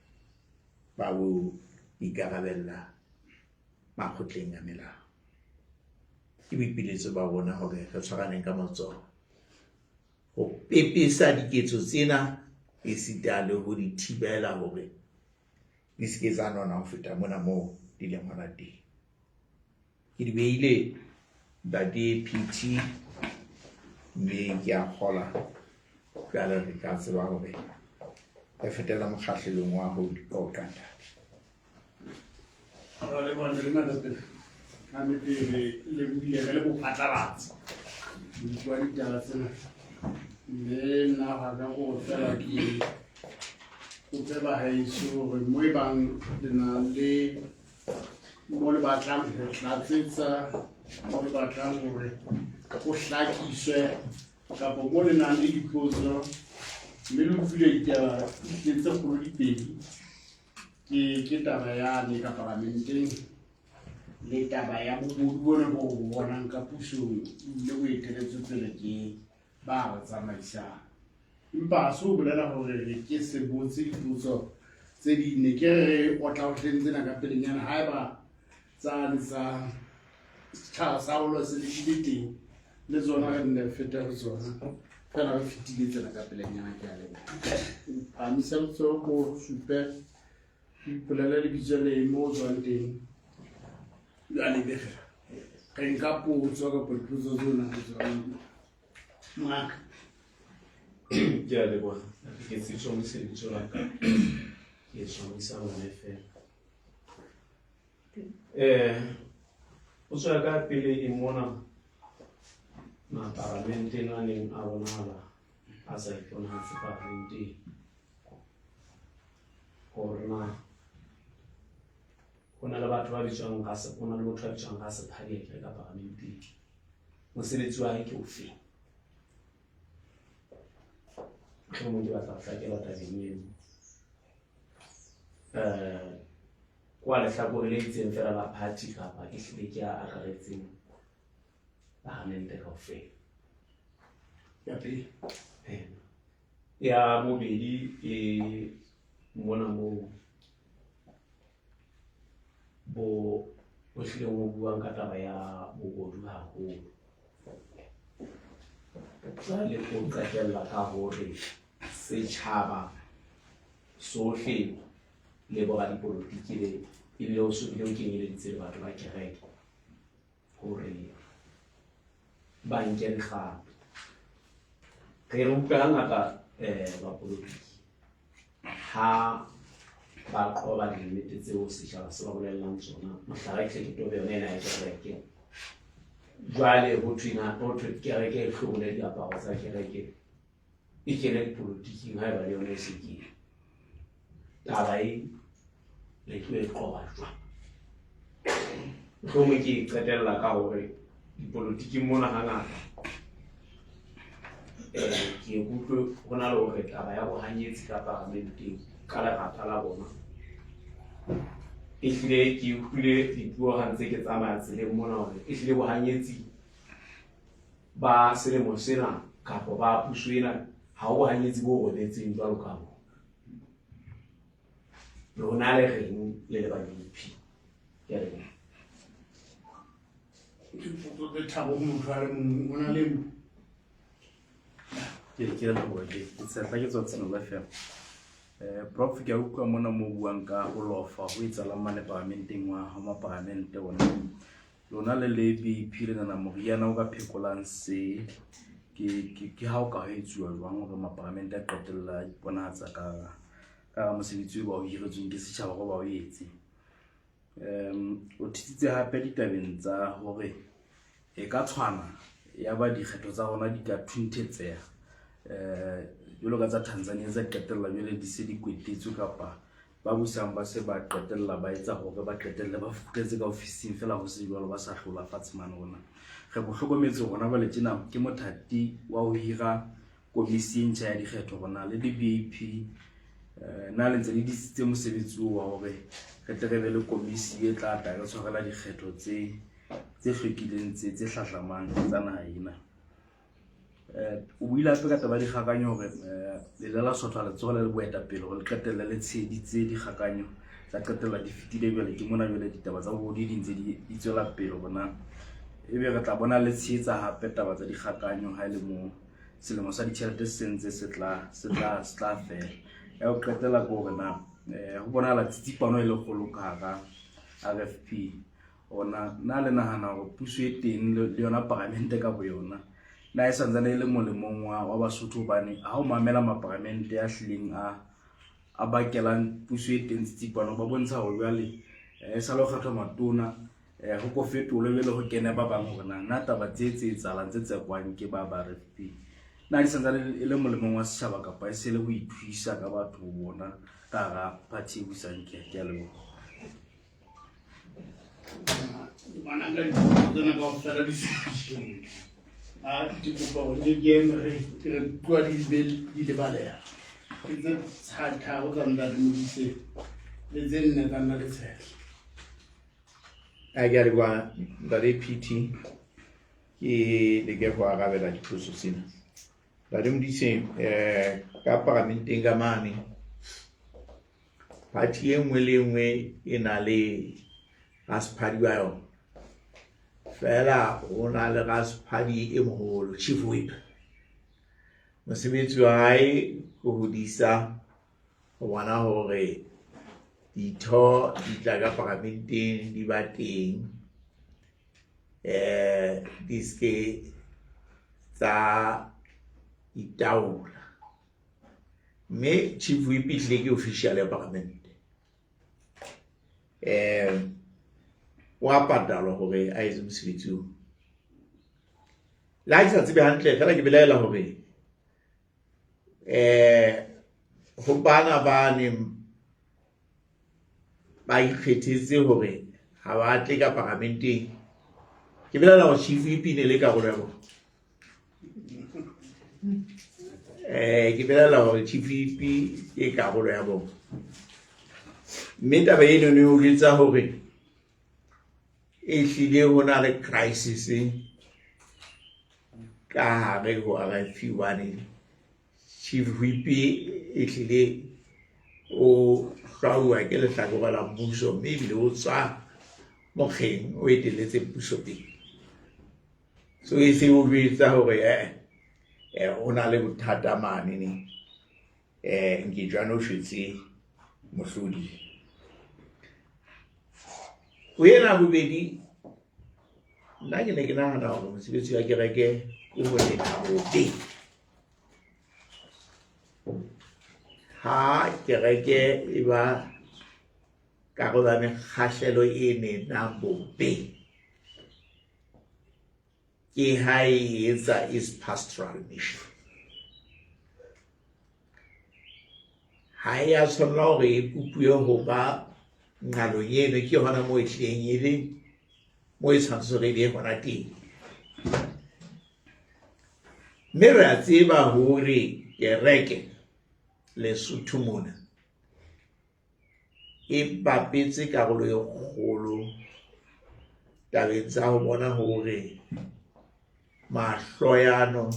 ba bo ikarabella makgotleng a melao. Ke boipiletso ba bona hore re tshwaraneng ka matsoho ho pepesa diketso tsena e sita le ho di thibela hore di se ke tsa nona ho feta mona moo di leng hona teng. Ke di beile Ntate PT, mme ke a kgola jwale re ka tseba hore re fetela mokgahlelong wa ho qoqa. Le bona le ntate ka mepele le buile le bopatlalatsi bua ditaba tsena, mme nna ga ka go fela ke go tseba haeso gore mo e bang le na le mo le batlang go tlatsetsa, mo le batlang gore go hlakiswe kapo mo le nang le dipotso, mme le buile ditaba tse kgolo dipedi. Ke taba yane ka parlamenteng le taba ya bobodu bona bo bonang ka pusong le go eteletse pele ke ba re tsamaisang. Empa se o bolela gore ke se botse dipotso tse di ne ke re o tla o tlentse na ka pelenyana ha eba tsa setšhaba sa rolo se le di teng le tsona re nne feta go tsona fela re fetile tsena ka pelenyana. Ke a leboga. Phamisa letsoho ko supe ipolele lebitso le mo tswang teng. Ya lebega re nka potso ka potso tsona tsona ngaka. Ke a leboga. Ke tsitso mo sebitso la ka ke tshwanisa go ne fela o tswa ka pele e mona na parlamente na neng a bonahala a sa iponahatse parlamente gore na hona le batho ba bitswang ka se hona le motho a bitswang ka se phadieke ka parlamente. Mosebetsi wa hae ke ofe? Ke mo di batla hlakela tabeng eo. Kwa le hlakore le itseng fela la party kapa ke hlile ke a akaretseng parlamente kaofela. Ya pele ya mobedi e mona mo bo hlile mo buang ka taba ya bobodu haholo. Jwale o qetella ka hore setjhaba sohle le bo radipolotiki le ebile o sobile o kenyeleditse le batho ba kereke hore ba nke dikgato. Re utlwa hangata bapolotiki ha ba qoba nnete tseo setjhaba se ba bolellang tsona, mohlala ke tobe yona ena ya kereke. Jwale ho thwe kereke e hlobole diaparo tsa kereke e kene dipolotiking ha eba le yona e se ke taba e le tlo e qoba jwang. Mohlomong ke qetella ka hore dipolotiking mona hangata ke utlwe ho na le hore taba ya bohanyetsi ka parlamenteng ka lerata la bona e hlile ke utlwile dipuo ha ntse ke tsamaya tseleng mona hore e hlile bohanyetsi ba selemo sena kapo ba puso ena ha o bohanyetsi bo robetseng jwalo ka bo lona le reng le le ba-UP. Ke a leboha. dipotso tse tharo motho a le mongwe o na le ke leboha ke tshepa ke tswa tsena FM. Prof ke a utlwa mona mo buang ka ho lofa ho etsalang mane parlamenteng wa ha parlamente ona lona le BP le nana moriana o ka phekolang se ke ha o ka etsuwa jwang hore parlamente a qetella iponahatsa ka mosebetsi ba o hiretsweng ke setjhaba go ba o etse. O thitsitse hape ditabeng tsa hore e ka tshwana ya ba dikgetho tsa rona di ka thuntetseha jwalo ka tsa Tanzania tsa qetella jwale di se di kwetetswe kapa ba busang ba se ba qetella ba etsa hore ba qetelle ba futetse ka ofising fela ho se jwalo ba sa hlola fatshe mane rona re go hlokometse gona ba le tjena ke mothati wa ho hira komisi e ntjha ya dikgetho rona le di-VIP na le ntse le disitse mosebetsi wa hore re tle re be le komisi e tla tla re tshwarela dikgetho tse hlwekileng tse hlahlamang tsa naha ena. O buile hape ka taba dikgakanyo hore le la sotla le tsola le boetapele hore le qetella le tsheditse dikgakanyo tsa qetella di fitile jwale ke mona jwale ditaba tsa bodi di ntse di tswela pele bona ebe re tla bona le tsheetsa hape taba tsa dikgakanyo ha ile mo selemo sa ditjhelete sentse se tla fela ya o qetela go bona ho bona la tsitsipano e le kgolo ka hara RFP ona na le nahana hore puso e teng le yona parlamente ka boyona na e santsane e le molemong wa Basotho bane ha o mamela maparlamente a hlileng a bakelang puso e teng tsitsipano ba bontsha hore jwale sa lo kgatha matona go go fetole le go kena ba bang hore na taba tse etsalang tse tsekwang ke ba RFP na di santsane e le molemong wa setjhaba kapa e se le ho ithuisa ka batho bona ka ga party e busang ke a lebo Mana ka tsena ka o tsara discussion di kopa go di game re twa di le balea ke tse tshatha go tsanda re modise le tse nne ka nna le tshela a ke re kwa ndare PT ke le ke go arabela dipotso sena la re modise ka parlamenteng ka mane party e nngwe le nngwe e na le Rasphadi wa yona fela o na le Rasphadi e moholo chief whip mosebetsi wa hae go hodisa go bona hore ditho di tla ka parlamenteng di ba teng di ske tsa itaola mme chief whip tle ke official ya parlamente wa patalo hore a etse mosebetsi o la itse tsebe hantle fela ke belaela hore ho bana ba ne ba ikgethetse hore ha ba tle ka parlamenteng ke belaela hore chief whip ne le karolo ya bona ke belaela hore chief whip ke karolo ya bona mme taba eno ne o etsa hore e hlile hona le crisis ka hare ho RFP1 chief whip e hlile o hlauwa ke lehlakore la mmuso mme ebile o tswa mokgeng o eteletse puso pele so e se o jwetsa hore o na le bothata mane ne nke jwana o shwetse mohlodi o yena bobedi nna ke ne ke nahana hore mosebetsi wa kereke ke ho leta bobe ha kereke e ba karolo ya mekgahlelo e nenang bobe ke ha e etsa is pastoral mission ha ya tshwanela hore e pupuwe ho ba ngalo yeno ke hona mo e tleng e le mo e tshwantsho le hona teng mme re a tseba hore kereke Lesotho mona e bapetse karolo e kgolo tabeng tsa ho bona hore mahloyano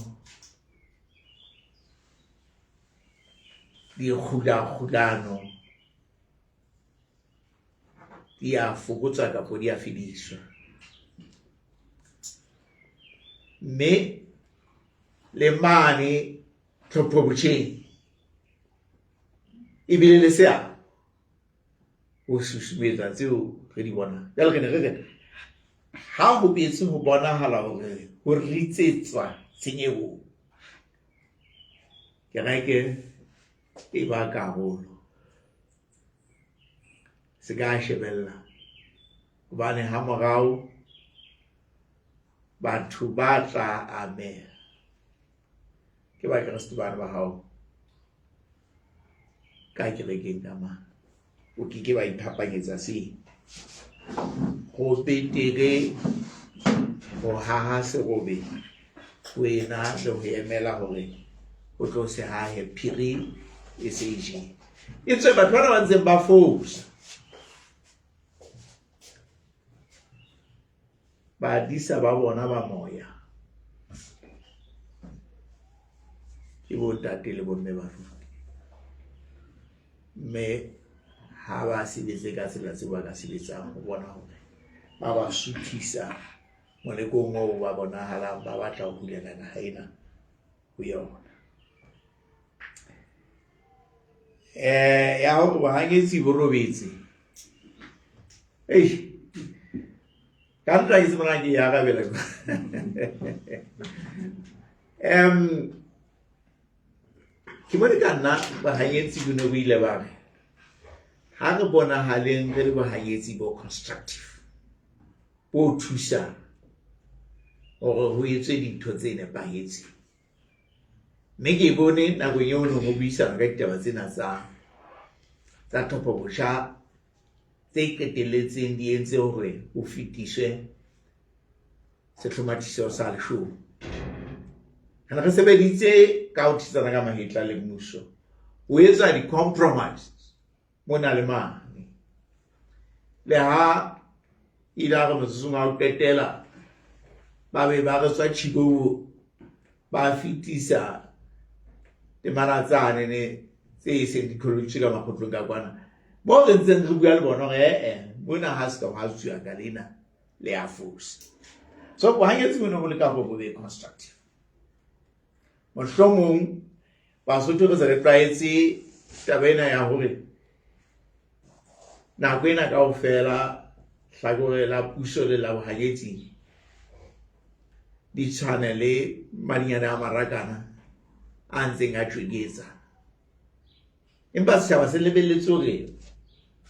di kgulano di a fokotsa kapo di a fediswa mme le mane tlhophobotjheng ebile le sea o susumetsa tseo re di bona jalo ke ne re ha ho betse ho bonahala hore ho ritsetswa tshenyeho kereke e ba karolo se ka shebella hobane ha morao batho ba tla ameha ke ba Kriste bana ba hao ka kerekeng ka mang o ke ba iphapanyetsa se go betere go haha serobe wena le go emela gore o tlo se hahe phiri e se je e tswe batho ba ba ntseng ba fosa ba disa ba bona ba moya ke bo tate le bomme ba me ha ba sebetse ka tsela tse ba ka sebetsang go bona gore ba ba suthisa molekong o ba bonahalang ba batla ho hulela naha ena ho yona ya ho bohanyetsi bo robetse ka ntlha e semona ke ya gabela ke bone ka nna bahanyetsi bo ne bo ile ba re ha re bonahaleng re le bahanyetsi bo constructive bo thusang gore ho etswe dintho tse nepahetseng mme ke bone nakong eo no go buisana ka ditaba tsena tsa thopobosha tse qetelletseng di entse hore o fetiswe sehlomathiso sa leshome kana re sebeditse ka ho thisana ka mahetla le mmuso o etsa di-compromise mona le mane le ha ila re motsotsong a ho qetela ba be ba re tswa tshibou ba fetisa temaratsane ne tse seng di-college ka makgotlong ka kwana mo re ntseng re bua le bona gore mona ha se ka ha tswa ka lena le ya force so bohanyetsi bona go le ka go be constructive mohlomong ba sotho re se re tlwaetse tabena ya hore nako ena kaofela hlakore la puso le la bohanyetsi di tshwane le madinyana a marakana a ntseng a tshweketsa empa setjhaba se lebelletse hore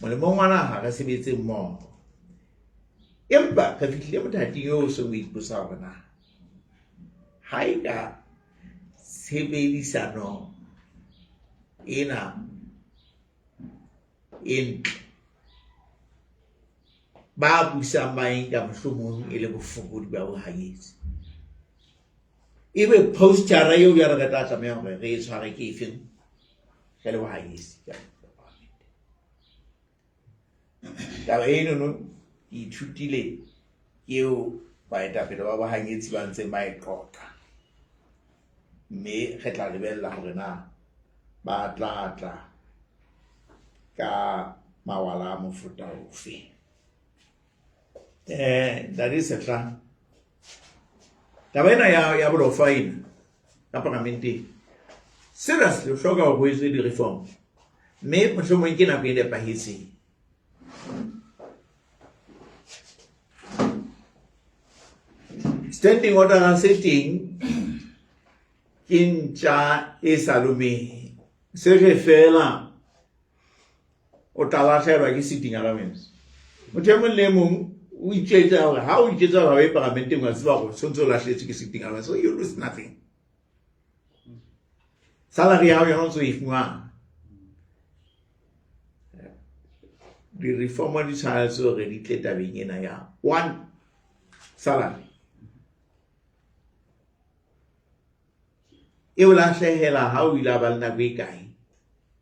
molemong wa naha re sebetse mmoho empa re fihlile mothating eo se o ipotsa hore na ha e ka sebedisano ena ba busang ba enka mohlomong e le bofokodi ba bohanyetsi ebe postara eo ya re tla tlameha hore re e tshware ke efeng re le bohanyetsi taba eno no ithutile eo baetapele ba bohanyetsi ba ntseng ba e qoqa mme re tla lebella hore na ba tla ka mawala a mofuta ofe that is a plan taba ena ya bolofa ena ka parlamenteng seriously o hloka ho etswe di-reform mme mohlomong ke nako e nepahetseng standing order setting ke ntja e sa lomeng se re fela o tla lahlehelwa ke sitting allowance motho e mong le mong o itjwetsa hore ha o itjwetsa hore ba parlamenteng wa tseba gore tshwanetse o lahletswe ke sitting allowance so you lose nothing salary ya hao yona o ntso e fumana di-reform di tshwanetse hore di tle tabeng ena ya one salary e o lahlehela ha o ile ba le nako e kae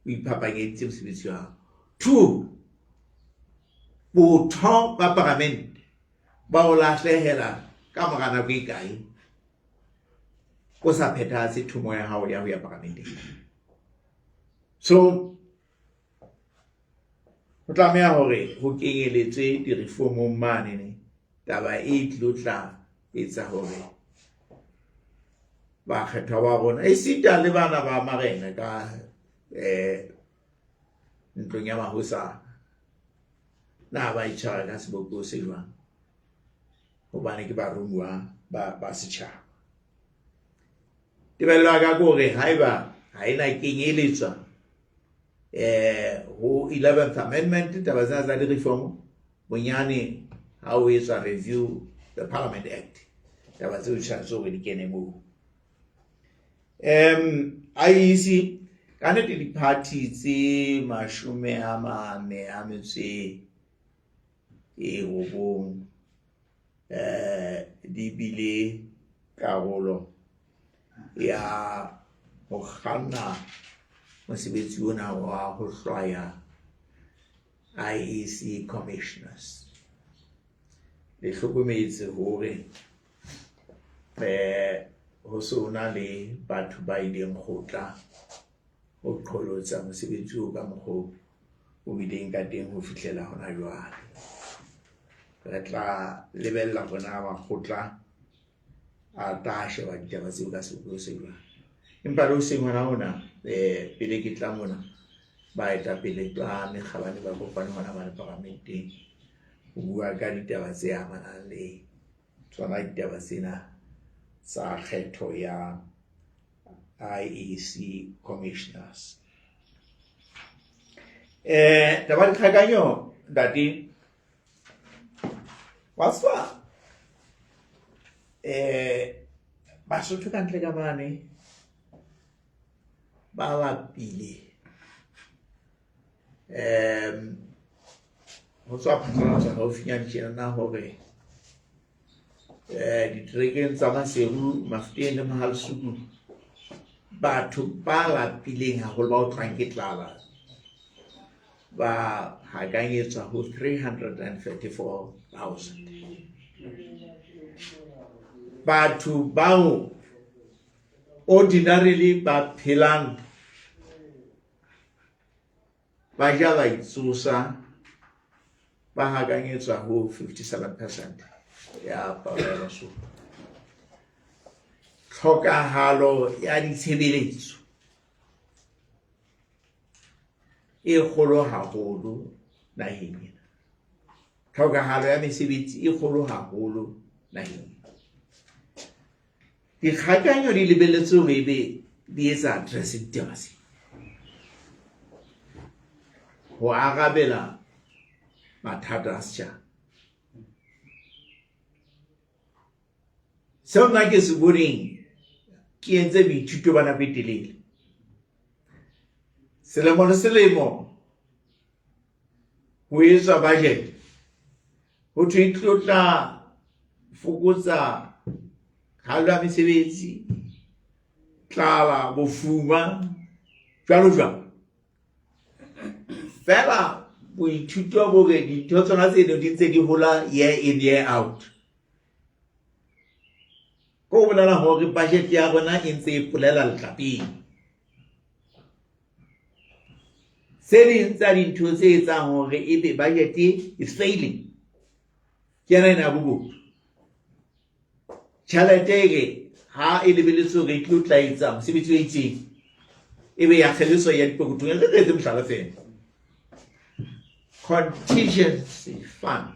o iphapanyeditse mosebetsi wa hao two botho ba parlamente ba o lahlehela ka mora nako e kae o sa phethahatse thumo ya hao ya ho ya parlamenteng so o tlameha hore ho kenyeletswe di-reformong mane taba e tlilo tla etsa hore ba kgetha ba bona e sita le bana ba marena ka ntlong ya mahosa na ba itshwara ka seboko se jwang hobane ke baromuwa ba setjhaba tebello ka gore haeba ha ena kenyeletswa ho 11th amendment taba tsena tsa di-reform bonyane ha o etsa review the Parliament Act taba tseo tshwanetse hore di kene moo. IEC ka nnete di-party tse 49 di bile karolo ya ho kganna mosebetsi ona wa ho hlwaya IEC commissioners. Le hlokometse hore ho sona le batho ba ileng kgotla ho qholotsa mosebetsi o ka mokgo o bileng ka teng ho fihlela hona jwale. Re tla lebella bona makgotla a tla sheba ditaba tseo ka sekolo se jwang. Empa le ho seng hona hona pele ke tla mona baetapele ba mekgabane ba kopane hona ba parlamenteng ho bua ka ditaba tse amanang le tsona ditaba tsena tsa kgetho ya IEC commissioners. Taba di kgakanyo dati waswa Basotho ka ntle ka mane ba lapile ho tswa phatlalatsa haufinyane tjena hore diterekeng tsa Maseru, Mafuteng le Mahalsuku batho ba lapileng haholo ba o tlwang ke tlala ba hakanyetswa ho 334,000. Batho bao ordinarily ba phelang ba ja ba itsosa ba hakanyetswa ho 57% ya palo ya Basotho. Tlhokahalo ya ditshebeletso e kgolo haholo naheng ena. Tlhokahalo ya mesebetsi e kgolo haholo naheng. Dikgakanyo di lebelletswe hore ebe di etsa address ditaba tse, ho arabela mathata a setjhaba. Seo nna ke se boneng ke entse boithuto ba nako e telele. Selemo le selemo ho etswa budget, ho thwe e tlo tla fokotsa kgalo ya mesebetsi, tlala, bofuma, jwalo jwalo. Fela boithuto bore dintho tsona tseno di ntse di hola year in year out. Ko bolela hore budget ya rona e ntse e polela letlapeng. Se ding tsa dintho tse etsang hore ebe budget is failing ke yena ena bobodu. Tjhelete ha e lebelletswe hore e tlo tla etsa mosebetsi o itseng, ebe ya kgeleswa ya dipokotong. Re etse mohlala fela. Contingency fund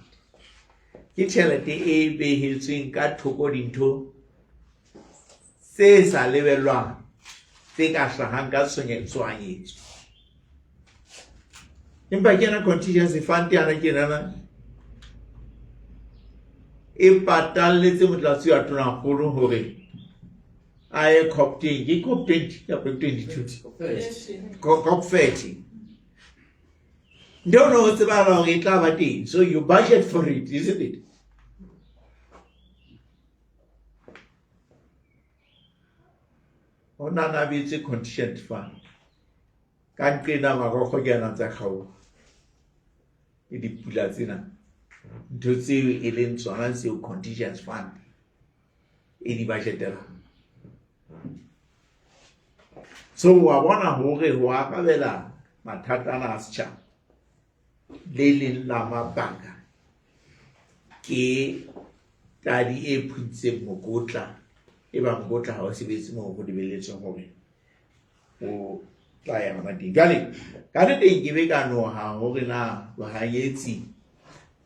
ke tjhelete e behetsweng ka thoko dintho tse sa lebellwang tse ka hlahang ka tshohanyetso. Empa ke yena contingency fund yana ke nana e patalletse motlatsi wa tona kgolo hore a ye COP20, ke COP20 kapa 22 COP30. Ndio no tseba la hore e tla ba teng, so you budget for it, isn't it? Ona na bitse contingent fund ka nqena marokgo ke yana tsa kgaolo e dipula tsena ntho tseo e leng tsona tseo contingent fund e di budgetela. So wa bona hore ho akabela mathata a setjhaba le leng la mabaka ke tadi e phutse mokotla e ba mokotla ha o sebetse mo ho lebelletsweng hore o tla ya mading. Jwale ka nnete ke be ka noha hore na bahanyetsi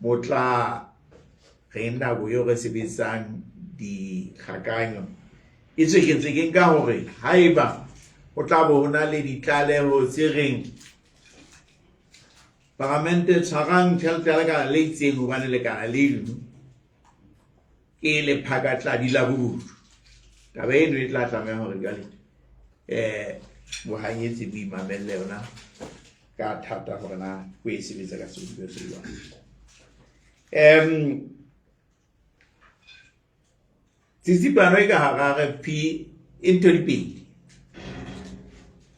motla re nako eo re sebetsang dikgakanyo e tsheketsweng ka hore haeba o tla bo hona le ditlaleho tse reng Parlamente tshwarang tjhelete ya lekala le itseng hobane lekala le eno ke le phakatladi la bobodu taba eno e tla tlameha hore jwale bohanyetsi bo imamelle yona ka thata hore na o e sebetsa ka sebediswa se jwang. Tsitsipano e ka hara RFP e ntho di pedi.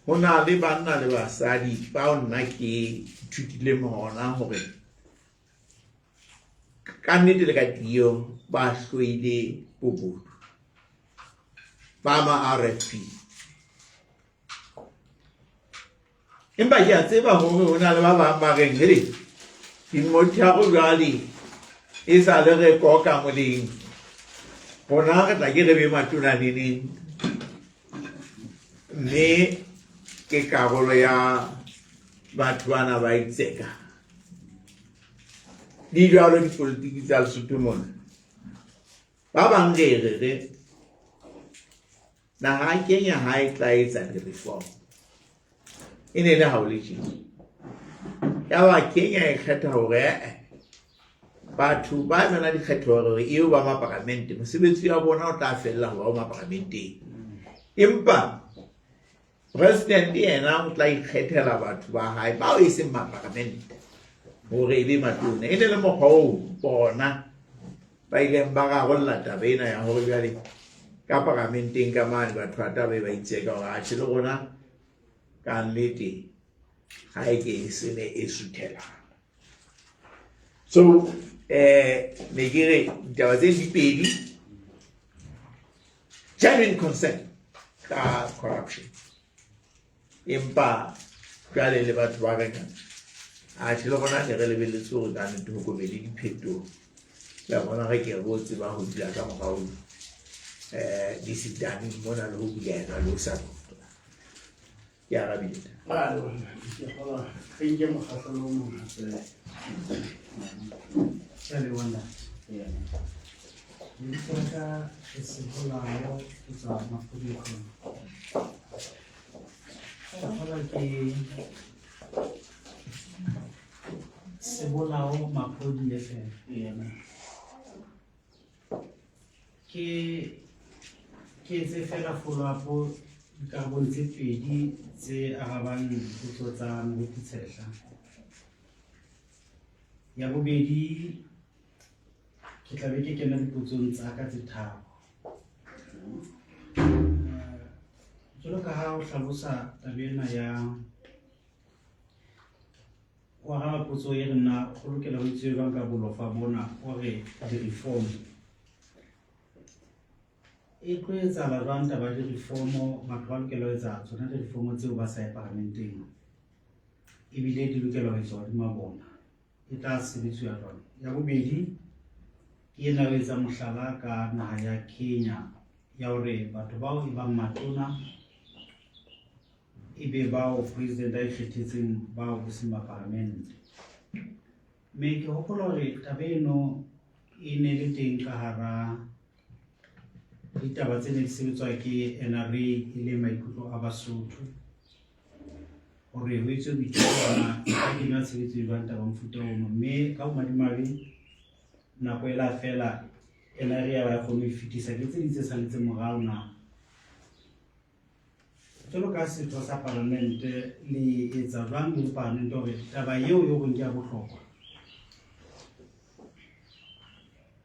Ho na le banna le basadi bao nna ke ithutile hona hore ka nnete le ka tiyo ba hloile bobodu ba ma RFP. Empa ke a tseba hore ho na le ba bang ba reng hele dimothiago jwale e sa le re koka moleng bona re tla ke re be matona neneng mme ke karolo ya batho bana ba itseka di jwalo dipolitiki tsa Lesotho mona ba bang re naha Kenya ha e tla etsa di-reform e ne le ha o le tjena ya ba Kenya e kgetha hore batho ba bana di kgetho hore eo ba maparamente mosebetsi wa bona o tla fella ho ba maparlamenteng empa president yena o tla ikgethela batho ba hae bao e seng maparlamente hore e be matona e ne le mokgwa oo bona ba ileng ba rarolla taba ena ya hore jwale ka parlamenteng ka mane batho ba taba ba itseka hore a tshele rona ka nnete ha e ke se ne e suthela. So ne ke re taba tse di pedi genuine concern ka corruption empa jwale le batho ba rena a tshele rona ne re lebelletse hore ka nnete ho kobe le diphethoho la bona re ke botse ba ho dula ka morao di sitani mona le ho bulela le ho sa ya rabile Thank you, Wanda. Nitaka sebolao tsa mafodi go. Fala ke sebolao mafodi le fe. Ke tse fela follow up dikarabone tse pedi tse arabang dipotso tsa Moruti. Ya bobedi ke tla be ke kena dipotsong tsa ka tse tharo. Jwalo ka ha o hlalosa tabena ya wa ga potso e rena go lokela ho itse jwang ka bolofa bona hore di-reform e tlo etsahala jwang taba di-reform batho ba lokela ho etsa tsona di-reform tseo ba sa parlamenteng ebile di lokela ho etswa hodima bona e tla sebetsuwa jwang. Ya bobedi ke ena o etsa mohlala ka naha ya Kenya ya hore batho bao e bang matona e be bao president a ikgethetseng bao ho seng parlamente. Me ke hopola hore taba eno e ne le teng ka hara ditaba tse ne di sebetswa ke NRA e le maikutlo a Basotho hore ho etswe boithuana ka kenywa tshebetso jwang taba mofuta ono mme ka bomadimabe nako e la fela NRA ya ba kgone ho fetisa ke tse ditse saletse morao na jwalo ka setho sa parlamente le etsa jwang le parlamente hore taba eo yo go nkia bohlokwa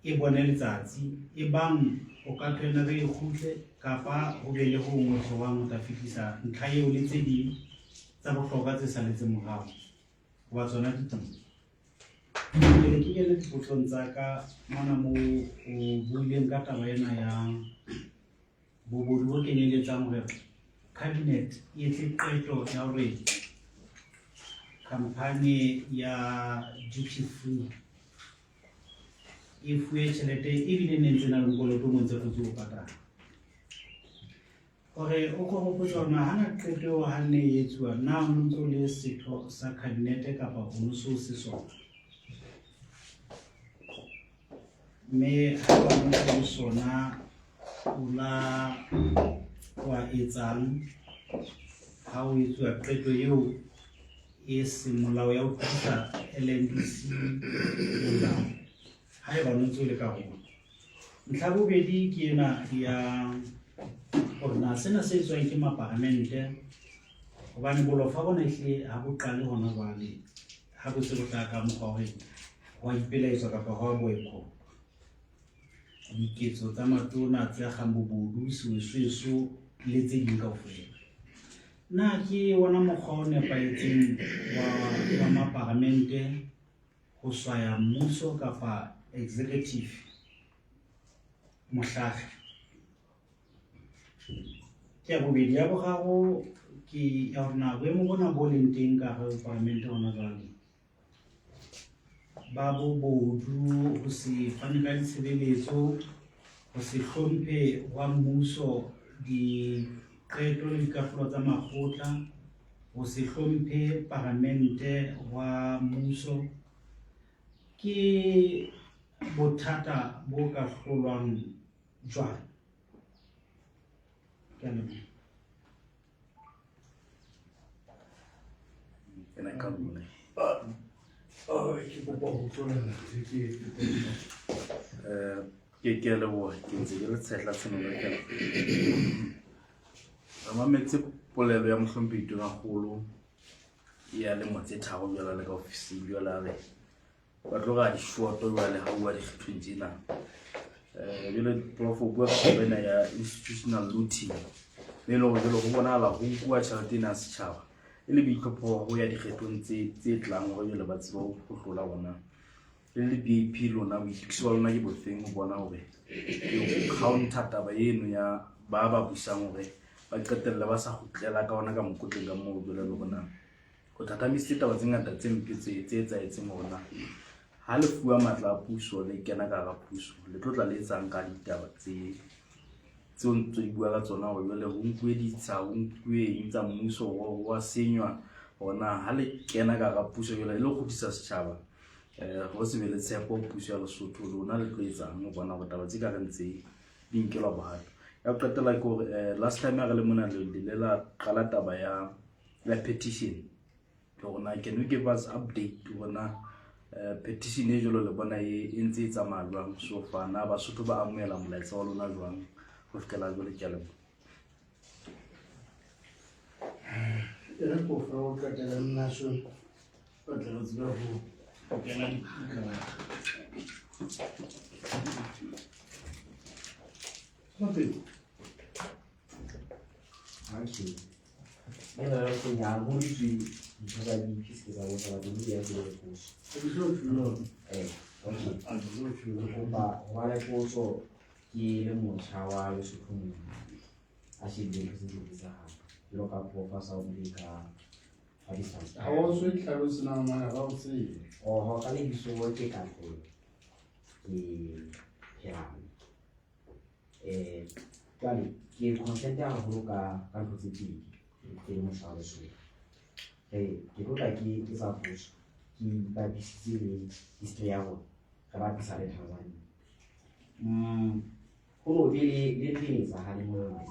e bone letsatsi e bang o ka tsena re khutle kapa ho be le ho ngwe wa mo ta fitisa ntlha eo le tse ding tsa bohlokwa tse saletse morao wa tsona ditaba le ke ile dipotlong tsa ka mona mo o buileng ka taba ena ya bobodu bo kenyeletsang hore cabinet e tle qeto ya hore kampanye ya duty free e fuwe tjhelete ebile ne ntse na le mokoloto mo ntse re tlo patala hore o go hopotsa hore hana qeto ha ne e etsuwa na ho ntso le setho sa cabinet kapa ho so se sona me ha ba mo le sona ula wa etsang ha o etsuwa qeto eo e semolao ya ho thusa LNDC ha e ba ntse le ka ho ntlha bobedi ke ena ya gore na sena se tswang ke maparamente gobane bolofa bona ehlile ha bo qale hona jwale ha bo se bo tla ka mokgwa hore wa ipelaetswa kapa wa boeko diketso tsa matona tse kgang bobodu sesweso le tse ding kaofela na ke wona mokgwa o nepahetseng wa maparamente ho swaya mmuso kapa executive mohlagi ke ya bobedi ya boraro ke ya hore na boemo bona bo leng teng ka hare ho parlamente hona jwale ba bobodu ho se fane ka ditshebeletso ho se hlomphe wa mmuso diqeto le dikarolo tsa makgotla ho se hlomphe parlamente wa mmuso ke bothata bo ka hlolwang jwang ke a leboha. Can I come in? Ke kopa ho tlolela Ke a leboha ke ntse ke le tshehla tshenola fela. Re mametse polelo ya mohlomphehi Tonakgolo ya lemo tse tharo jwale le ka ofising jwale a re ba tloga dishoto jwale ha bua dikgethong tsena. Jwale prof o bua ka ena ya institutional looting le lo jwale go bonahala ho bua tjhelete ena ya setjhaba e le boitlhopho ho ya dikgethong tse tlang hore jwale ba tseba ho hlola bona le BIP lona boithukiso ba lona ke bofeng ho bona hore counter taba eno ya ba busang hore ba qetella ba sa kgutlela ka ona ka mokotleng ka moo jwale le bona go thatamisitse taba tse ngata tse mpe tse etsahetseng hona ha le fuwa matla a puso le kena ka ga puso le tlotla le etsang ka ditaba tseo ntse di bua ka tsona hore jwale ho nkuwe ditsha ho nkuwe eng tsa mmuso wa senywa hona ha le kena ka ga puso jwale le go kgodisa setjhaba go se be le tshepo puso ya Lesotho lona le tlo etsang ho bona go taba tse ka rentse di nkelwa bohato ya qetela ke hore last time ya re le mona le la qala taba ya petition hore can you give us update hona petition e jolo le bona e ntse e tsamaya jwang so far na Basotho ba amohela molaetsa wa lona jwang go fihlela jwale ke a leboha. Re kopa ho qetela nna so ba tla re tseba ho kena dikara. Okay. Ela era cunhado, muito de jogar de pesquisa, vou falar do dia do recurso. É, ok. Olha o curso que ele mostrava o sucumo. Achei bem que se usa. Eu acabo passar um dia a distância. Ha o so itlhalo sena ma ga o se. O ha ka le biso ke ka go. Ke jwale ke consente haholo ka ntho tse pedi ke le mohlala so ke tlotla ke sa puso ke bapisitse le history ya rona re bapisa le Tanzania go no be le tletsa ha le mona le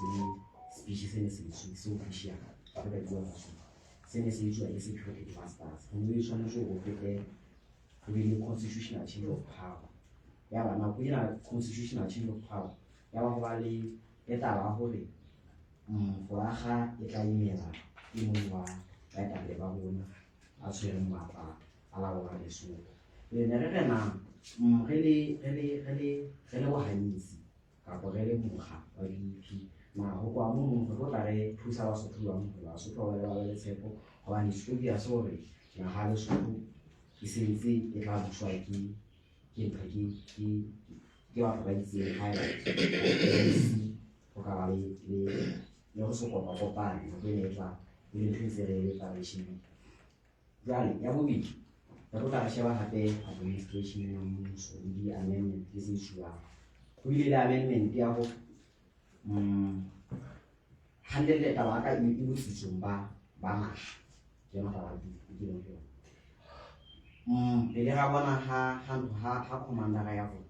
species ne se se official ba ka bua ka so se ne se tswa e security masters go no e tshwanetse go fete go be le constitutional change of power ya ba na go ira constitutional change of power ya ba go ba le etaba hore go aga e tla imela ke mongwe wa baetapele ba bona a tshwereng maatla a laola Lesotho le ne re rena re le bohanyisi kapo re le mokga wa DP na go kwa mo mongwe go tla re thusa Basotho ba mongwe Basotho ba le tshepo gobane study ya sore ya ga Lesotho e sentse e tla buswa ke batho ba itseng ga go ka ba le go se kopane go ne tla le ntho tse re tla re shebe jwale ya bobedi re tla sheba hape administration ya mmuso le di-amendment di se tshuwang go ile le amendment ya go handle taba ka e botsitsong ba masha jeno taba di le pele ga bona ha commander ya go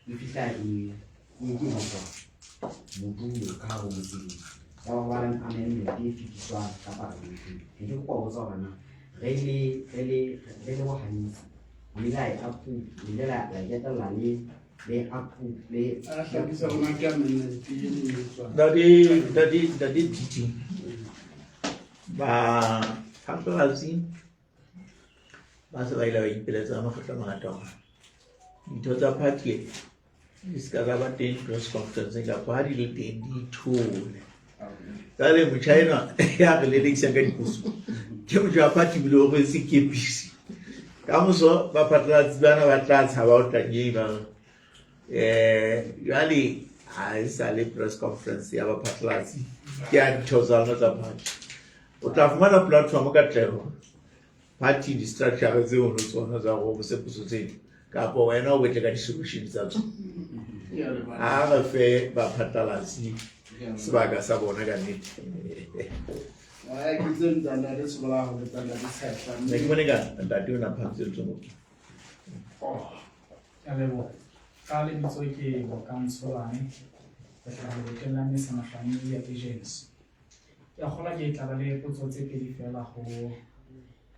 e fihla e ke motho modumo ka go motseng ya ba bang amendment e fitiswa ka parlamenteng ke go kwa botsa bana re le bohanyisi le la apu le la get la le le le a hlakisa rona ke amendment e etswang Dadi Titi. Ba paparazzi. Ba se ba ile ba ipeletsa makgotla mangata hore ditho tsa party di ska ba teng press conference ka ba di le teng di thole. Tale motšhaena ya re le dikisa ka dipuso. Ke mo ja party bile o se ke busy. Ka moso ba paparazzi bana ba tla tshaba o tanye ba jwale a sa le press conference ya ba paparazzi ke a ditho tsa party. O tla fumana platform ka tlero. Party di structure tse o tsona tsa go se pusotseng ka po wena o betle ka di-solution tsa tsona a re fe ba phatlalatsi sebaka sa bona ka nnete ke tse ntsana le sebola go letana di setla ne ke bone ka ntate o na phantse le tsona ya lebo ka le bitso ke bokansolane ke tla go letela mme sa mahlani ya agency ya gola ke tla ba le potso tse pedi fela go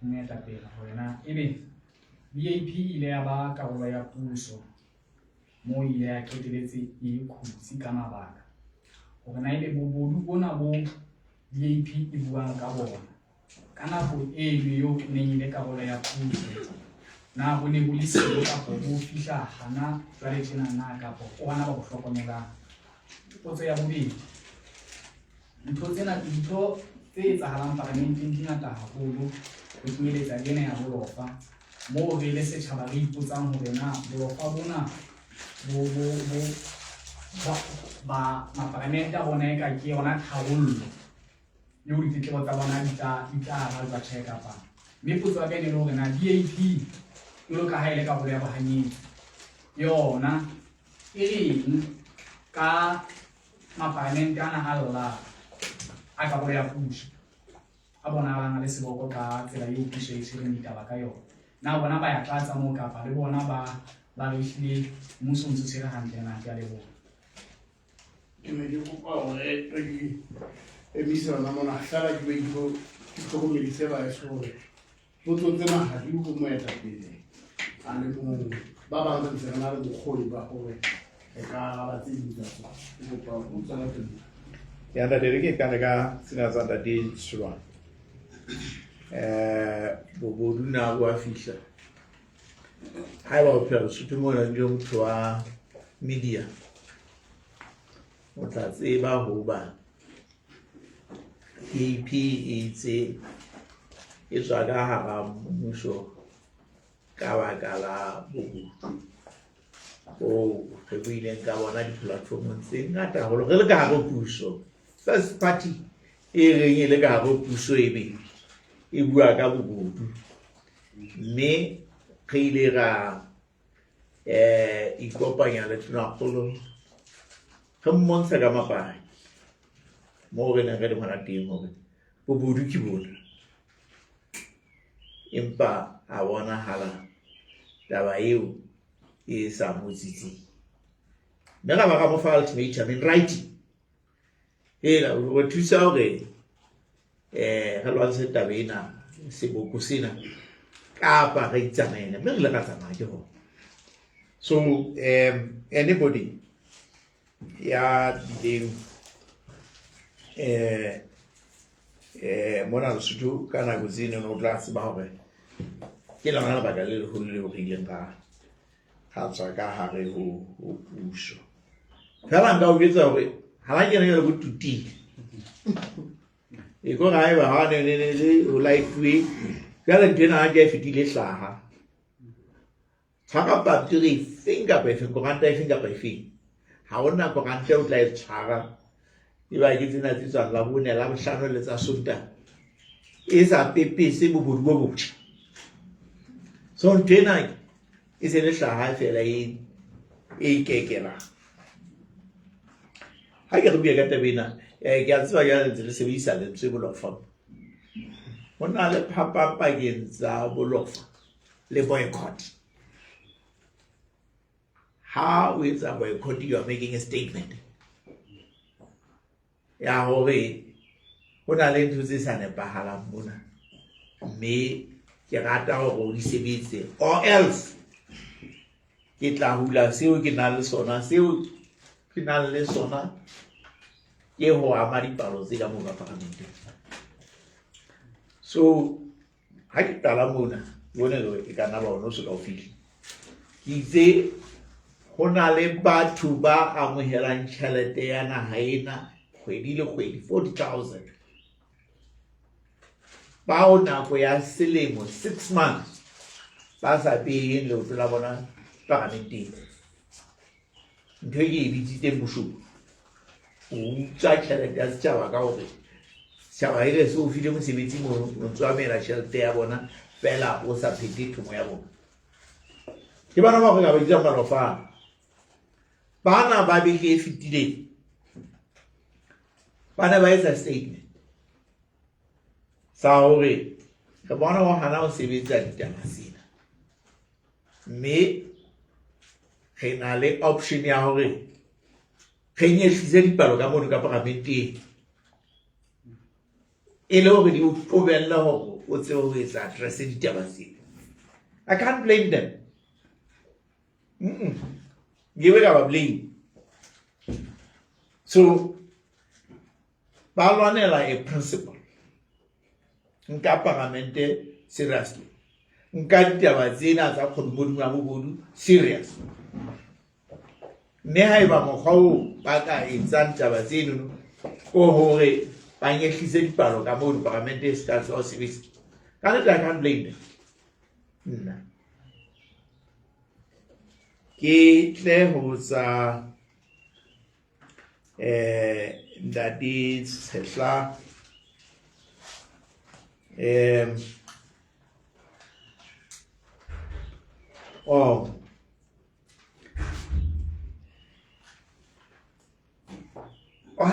meta pela wena ebe BAP ile ya ba karolo ya puso mo ile ya keteletse e khutsi ka mabaka gore na ile bobodu bona bo BAP e buang ka bona ka nako e yo ne ile karolo ya puso na bo ne bo le selo ka go bo fihla hana jwale tjena na ka go ona ba go hlokomela potso ya bobedi ntho tse etsahalang parlamenteng di ngata haholo go kenyeletsa ena ya bolofa mo re le setjhaba re ipotsang hore na bolofa bona ba maparamente a bona e ka ke yona tharollo yo ditletlebo tsa bona di tla ralwa tjhe kapa mme potso ya ka e ne le hore na BAP jwalo ka ha e le karolo ya bohanyetsi yona e reng ka maparamente ana a lla a karolo ya puso a bonahalang a le seboko ka tsela eo puso e tshwereng ditaba ka yona na bona ba ya tlatsa moo kapa le bona ba re ehlile mmuso o ntse tshwere hantle na ke a leboha ke ne ke kopa gore re emisa ona mona hlala ke be ke tlhokomedise baeso gore potso tse magadi go moetapele a le mongwe ba bangwe ntse re na le bokgoni ba gore e ka araba tse dintsa ke kopa o tswela pele ya ntate re ke kana ka sena tsa ntate Tshilwane bobodu na bo a fihla ha ba o phela Lesotho mona le motho wa media o tla tseba ho ba BAP itse e tswa ka hara mmuso ka baka la bobodu o re buileng ka bona di-platformong tse ngata haholo re le ka hare puso first party e reng e le ka hare puso e bua ka bobodu mme re ile ra ikopanya le tonakgolo re mmontsha ka mapaki mo re neng re le ngwana teng hore bobodu ke bona empa a bonahala taba eo e sa motsitsing mme ra ba ka mo fa ultimatum in writing hela o thusa hore re lwantshe taba ena seboko sena kapa re itsamaela mme re le ka tsamaya ke hore so anybody ya dileng mona Lesotho ka nako tseno no tla tseba hore ke lona lebaka le leholo leo re ileng ra tswa ka hare ho puso fela nka o jwetsa hore ha la kena le botutile e go ga e ba ha ne le o lightweight jale ntena ha ke fitile hlaha tshaka papiri finger by finger kanta e finger by finger ha ona go kanta o tla e tshara e ba ke tsena tswa la bone la bohlano le tsa sonta e sa pepese bobodu bo botjha so ntena e se le hlaha fela e kekela ha ke re bua ka tabena ke a tseba ya le sebedisa le tse bolofa ona le phapang pakeng tsa bolofa le boycott ha o etsa boycott you are making a statement ya hore hona le ntho tse sa nepahalang mona mme ke rata hore o di sebetse or else ke tla hula seo ke nang le sona, seo ke nang le sona ke ho ama dipalo tse ka moo ka Palamente. So ha ke tala mona bone e ka nna ba ono se ka o fihla ke itse go na le batho ba amohelang tšhelete ya naga ena kgwedi le kgwedi 40,000 bao nako ya selemo 6 months ba sa peyeng leoto la bona Palamenteng. Ntho e ke e bitsitseng boshodu o utswa tšhelete ya setšhaba ka gore setšhaba e re se o file mosebetsi mo o tswamela tšhelete ya bona fela o sa phete thomo ya bona. Ke bana ba go ka ba ditsa malofana bana ba beke e fetileng bana ba etsa statement sa gore re bona go gana go sebetsa ditaba sena, mme re na le option ya gore re nyehlise dipalo ka mono ka Palamenteng e le gore di o tlobelle gore o tsebe go etsa address ditaba sena. I can't blame them. Give it our blame. So ba lwanela a principle nka Palamente seriously, nka ditaba tsena tsa kgodumodumo ya bobodu serious, mme ha eba mokgwa o ba ka etsang taba tseno ko hore ba nyehlise dipalo ka moo Palamente e ska tsa o sebetsa ka nnete I can't blame them. Nna ke tle ho tsa Ndati Tshehla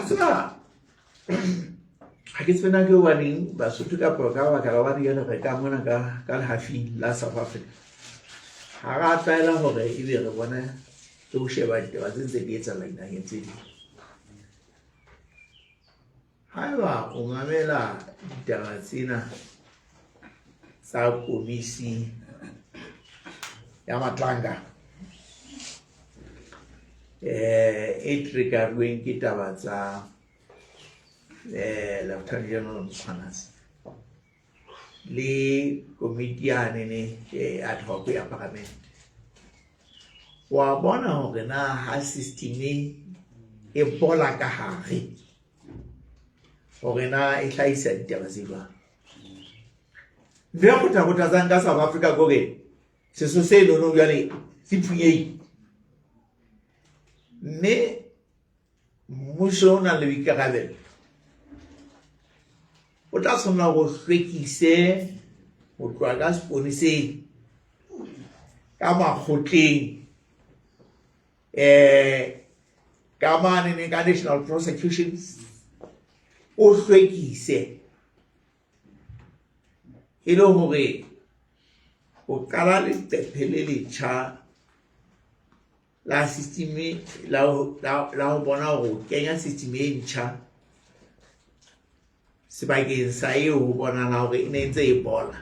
tsena ha ke tsena ke waneng Basotho ka ka baka la bane yona re ka mona ka lehafing la South Africa ha ra tlaela hore e be re bona ke o sheba ditaba tse ntse di etsahala dinaheng tse ding. Haeba o mamela ditaba tsena tsa komisi ya Matlanga e triggerweng ke taba tsa Lieutenant General Mkhwanazi le komiti yane ne ad hoc ya Palamente, wa bona hore na ha system e bola ka hare hore na e hlahisa ditaba tse jwang. Ntho ya kgothakotatsang ka South Africa kore seso se nono jwale se phunyehile, mme mmuso o na le boikarabelo o tla tshwanela go hlwekise go tloha ka seponeseng ka makgotleng ka mane ka National Prosecutions o hlwekise e le hore o qala leqephe le letjha la system la ho bona hore o kenya system e ntjha sebakeng sa eo ho bonahala hore e ne ntse e bola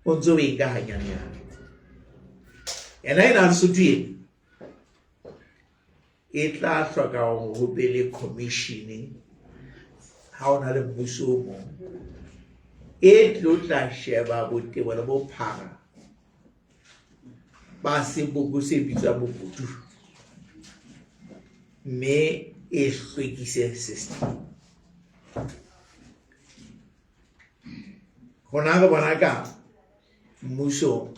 o ntso e ka hanyanyana. Ena ena Lesotho e tla hloka hore ho be le commission ha o na le mmuso o mong e tla sheba botebo le bophara ba seboko se bitswang bobodu, mme e hlwekise system. Hona re bona ka mmuso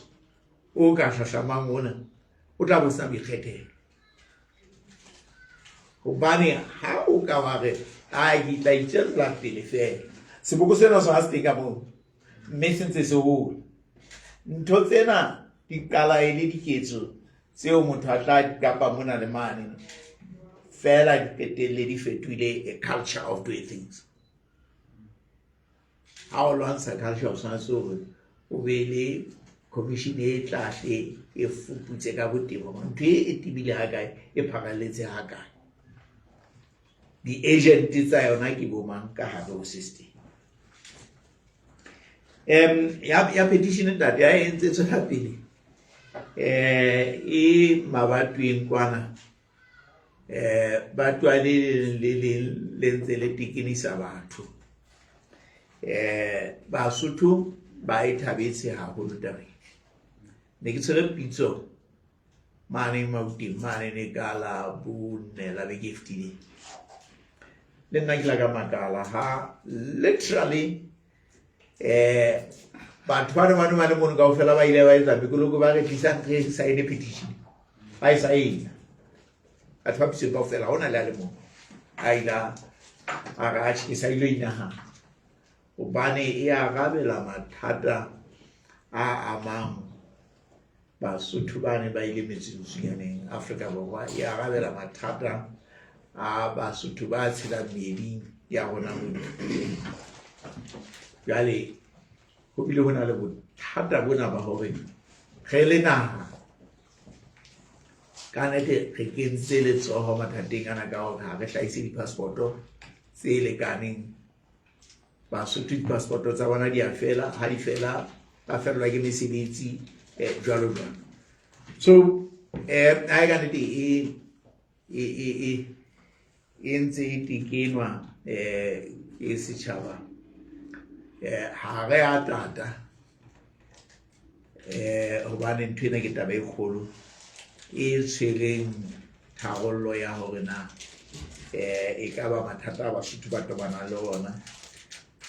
o ka hlahlamang ona o tla bosa boikgethelo, hobane ha o ka ba re a ke tla itjella pele fela seboko sena so ha se teng ka moo mme se ntse se hola. Ntho tsena di qala e le diketso tseo motho a tla kapa mona le mane fela di qetelle di fetohile a culture of doing things. Ha o lwantsha culture o tshwanetse hore o be le commission e tlahle e fuputse ka botebo ntho e tibile ha kae e pharalletse ha kae, di-agent tsa yona ke bomang ka hare ho system. Ya petition ntate ya entse tswela pele e mabatweng kwana batwa le ntse le tikinisa batho Basotho ba e thabetse haholo tabeng ne ke tshwere pitso mane Mauteng mane ne ka la bone la beke e fetileng le nna ke la ka makala ha literally batho ba mane mono kaofela ba ile ba etsa bekoloko ba re tlisa re sign petition ba e sign batho ba pitso kaofela hona le a le mo a ila a ga ke sa ile inahana hobane e arabela mathata a amang Basotho bane ba ile metsenyane Afrika Borwa e arabela mathata a Basotho ba tshela meding ya rona mo jale ho bile hona le bothata bona ba hore ge le naha kana ke kentse le tsoho mathateng ana ka hore ha re hlaise di-passporto tse lekaneng Basotho di-passporto tsa bona di a fela ha di fela ba felwa ke mesebetsi jwalo jwalo so I got e ntse e tikenwa e setjhaba ha re a tata hobane ntho ena ke taba e kgolo e tshwereng tharollo ya hore na e ka ba mathata a Basotho ba tobana le ona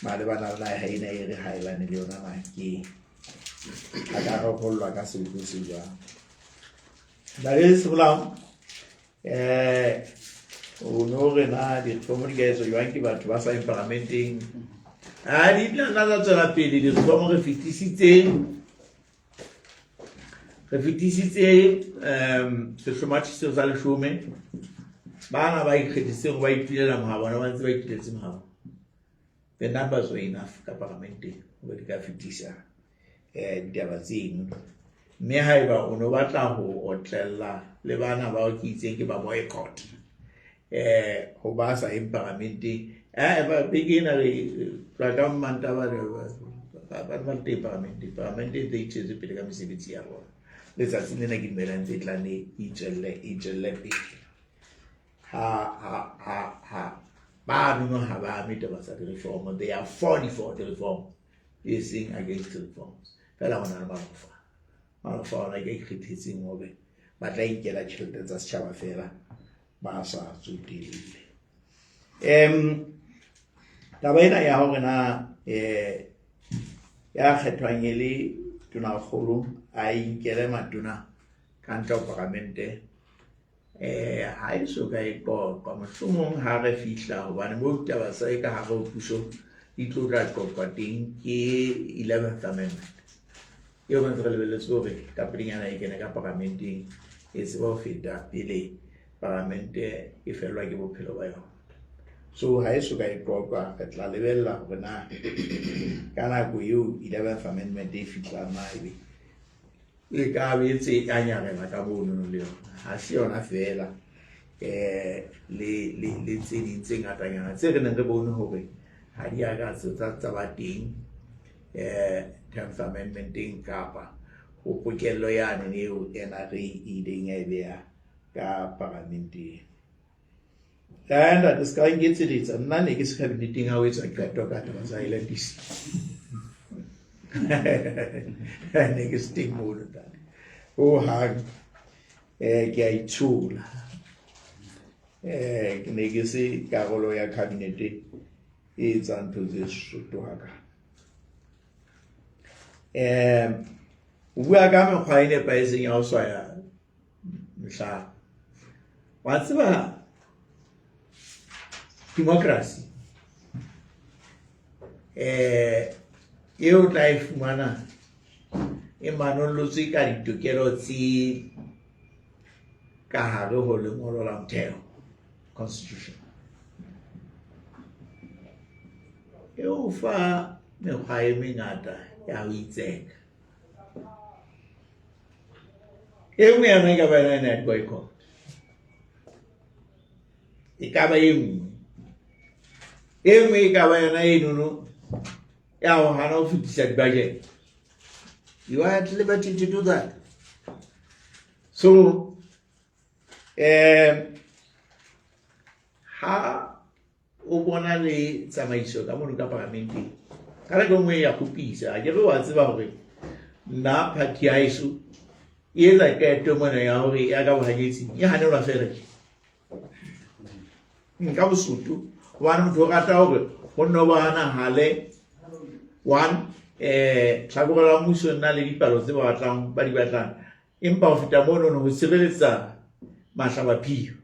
malebana le naha ena e re haelane le yona na ke a ka ropollwa ka seboko se jwang dale se bolang o no re na di-reform di ka etswa jwang ke batho ba sa parlamenteng di tla tsa tswela pele di-reform re fetisitse sehlomathiso sa 10 bana ba ikgethetseng ba itulela mohabona ba ntse ba ituletse mohabo the numbers were enough ka parlamenteng hore di ka fetisa ditaba tseno mme haeba o no batla ho otlella le bana ba o ke itseng ke ba boycott ho ba sa parlamenteng ba begina re tla ka manta ba te parlamenteng tse itshetse pele ka mesebetsi ya bona letsatsi lena ke dumelang tse tlane itjelle pele ha ba no ha ba taba tsa reform they are for the reform is saying against the reforms fela hona le malafa ona ke ikgethetseng hobe ba tla ikela tjhelete tsa setjhaba fela ba sa tsotelele taba ena ya hore na ya kgethwang e le tonakgolo a inkele matona ka ntle ho parlamente ha e so ka e qoqwa mohlomong ha re fihla hobane mo taba sa e ka hare ho puso di tlo tla qoqwa teng ke 11th amendment eo ba ntse re lebelletse hore kapelinyana e kene ka parlamenteng e tseba ho feta pele parlamente e fellwa ke bophelo ba yona so ha e so ka e qoqwa re tla lebella hore na ka nako eo 11th amendment e fihlang na ebe e ka betse a nyarela ka bono le yona ha se yona fela le tse ding tse ngatanyana tse re neng re bone hore ha di a ka tsa ba teng 10th amendment kapa ho pokello yane eo NRA ileng ya beya ka parlamenteng and at ska ngitsetsa nna ne ke se kabineteng ha o etsa qeto ka taba tsa islandis ne ke sting mo le tane o ha ke a itshula ke ne ke se karolo ya kabinete e tsa ntho tse Sesotho haka bua ka mekgwa e nepahetseng ya ho swaya mohlala wa tseba democracy eo tla e fumana e manolotswe ka ditokelo tse ka hare ho lengolo la motheo constitution eo fa mekgwa e mengata ya ho itseka e nngwe yana e ka ba yona night boycott e ka ba e nngwe e ka ba yona enono ya ho hana ho fetisa di-budget you are at liberty to do that So ha o bona le tsamaiso ka mono ka parlamenteng ka re ngwe ya kopisa ke re wa tseba hore nna party ya iso e etsa keto mona ya hore ya ka bohanyetsi e hanelwa fela nka bosutu wana motho o rata hore go nne ba hanagale one tlhakore la mmuso nna le dipalo tse ba di batlang empa go feta mono go sireletsa mahlabaphio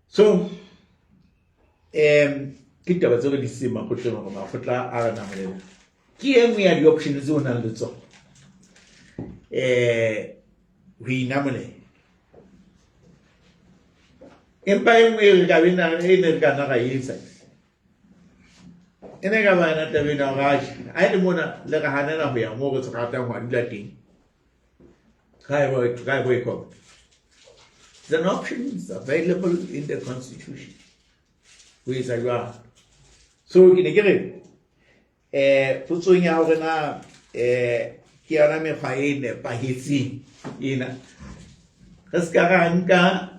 so ke taba tseo di sema go tleng go makgotla a re namelela ke e nngwe ya di-option tse o nang le tsona go inamolela empa e nngwe e re ne re ka naga etsa e ne ka bana tabeng ya gae a e le mona le re hanela go ya mo re se ratang go a dula teng There's an option available in the Constitution. With a so in a great putsong ya hore na ke ana me faene pa hitsi ina re ska ga nka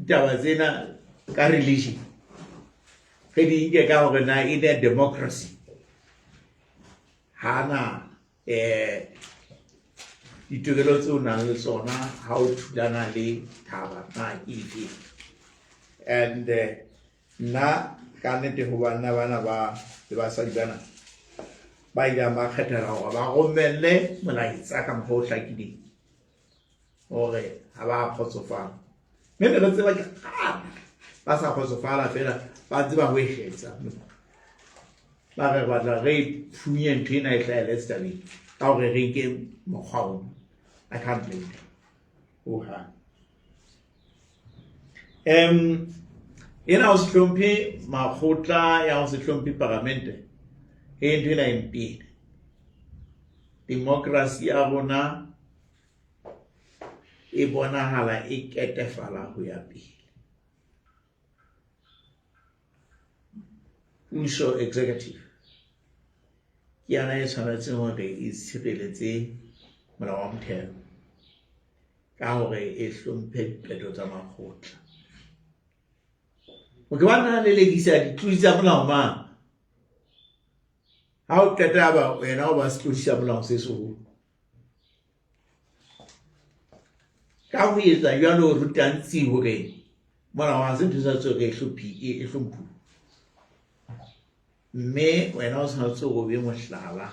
taba tsena ka religion ge di ke ka hore na in a democracy hana ditokelo tse o nang le tsona ha o thulana le thaba na ke and nna ka nnete go bana ba le basadi bana ba ile ba kgethela gore ba romelle molaetsa ka mokgwa o hlakileng gore ha ba kgotsofala mme re tseba ke ba sa kgotsofala fela ba tseba go ehetsa ba re batla re phunye ntho ena e hlaela setabeng ka gore re ke mokgwa o I can't blame them. Ena o se hlomphe makgotla ya o se hlomphe parlamente e ntho ena e mpile democracy ya rona e bonahala e ketefala ho ya pele puso executive ke yana e tshwanetseng hore e tshireletse molao wa motheo ka hore e hlomphe diqeto tsa makgotla o ke bana le legisa ditlodi tsa molao mang ha o qeta ba wena o ba setlodi sa molao se seholo ka ho etsa jwalo o rutantsi hore molao ha se ntho tsa tsoke e hlomphuwa mme wena o tshwanetse go be mohlala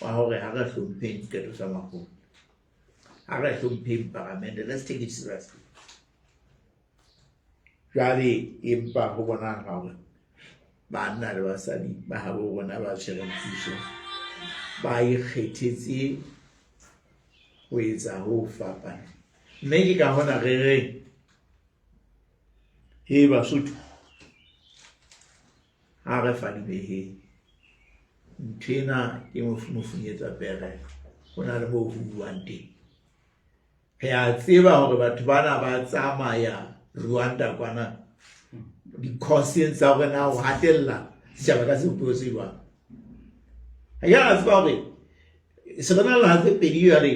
wa hore ha re hlompheng diqeto tsa makgotla ha re hlompheng parlamente. Let's take it seriously. Jwale empa go bona hore banna le basadi ba ha bo bona ba tshwereng puso ba ikgethetse ho etsa ho fapana mme ke ka hona re he Basotho ha re fadibehe nthena ke mofunyetsa pere go na le mo buang teng re a tseba hore batho bana ba tsamaya Rwanda kwana di-cautions tsa hore na o hatella setjhaba ka sepuo se jwang ya a tseba hore se bona la tse pedi yale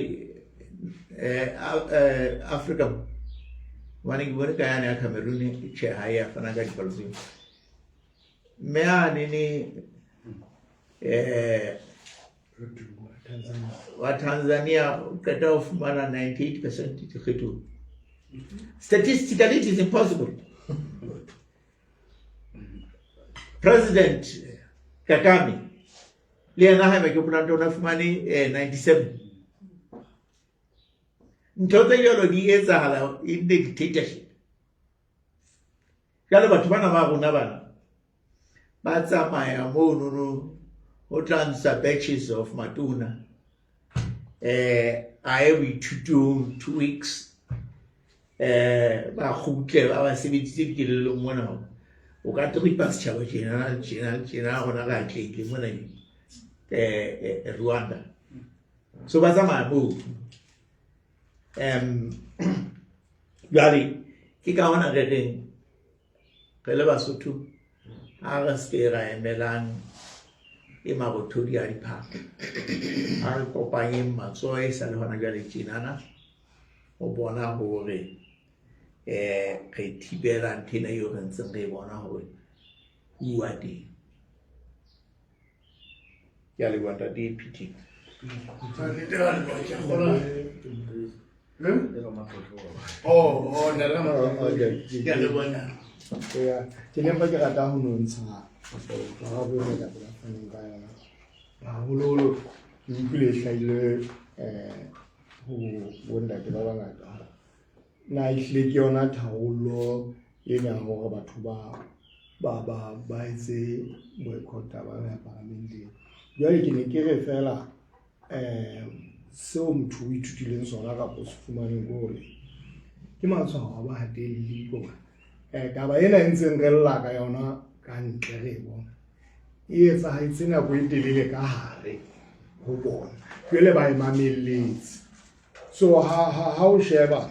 Africa wane ke bone ka yana ya Cameroon che ha ya fana ka dipalotse mme a ne wa Tanzania qeta ho fumana 98% dikgetho. Statistically it is impossible. President Kagame le yena ha ke polanta ona fumane 97. Ntho tse yolo di etsahala in the dictatorship. Jalo batho bana ba rona bana ba tsamaya mo no o tlansa batches of matuna I we to 2 weeks ba khutle ba sebeditse dikelelong mona o ka tripa setjhaba tjena gona ga tleke mona Rwanda so ba tsamaya mo jwale ke ka hona re le Basotho ha re se ra emelang e marothodi a diphaka a re kopanyeng matsoho e sa le hona jwale tjenana o bona hore re thibela nthena eo re ntseng re bona hore bua teng ke a leboha ntate PT. Ke nempa ke rata ho nontsha ga bone ka pela faneng ka yona haholoholo ke utlwile e hlahile ho bontate ba bangata na ehlile ke yona tharollo ena hore batho ba etse boycott-a ba ya parlamenteng. Jwale ke ne ke re fela seo motho o ithutileng sona kapa se fumaneng ko hore ke matshwao a ba hatelle bona taba ena e ntseng re lla ka yona ka ntle re bona e etsahetse nako e telele ka hare ho bona jwale ba e mamelletse. So ha o sheba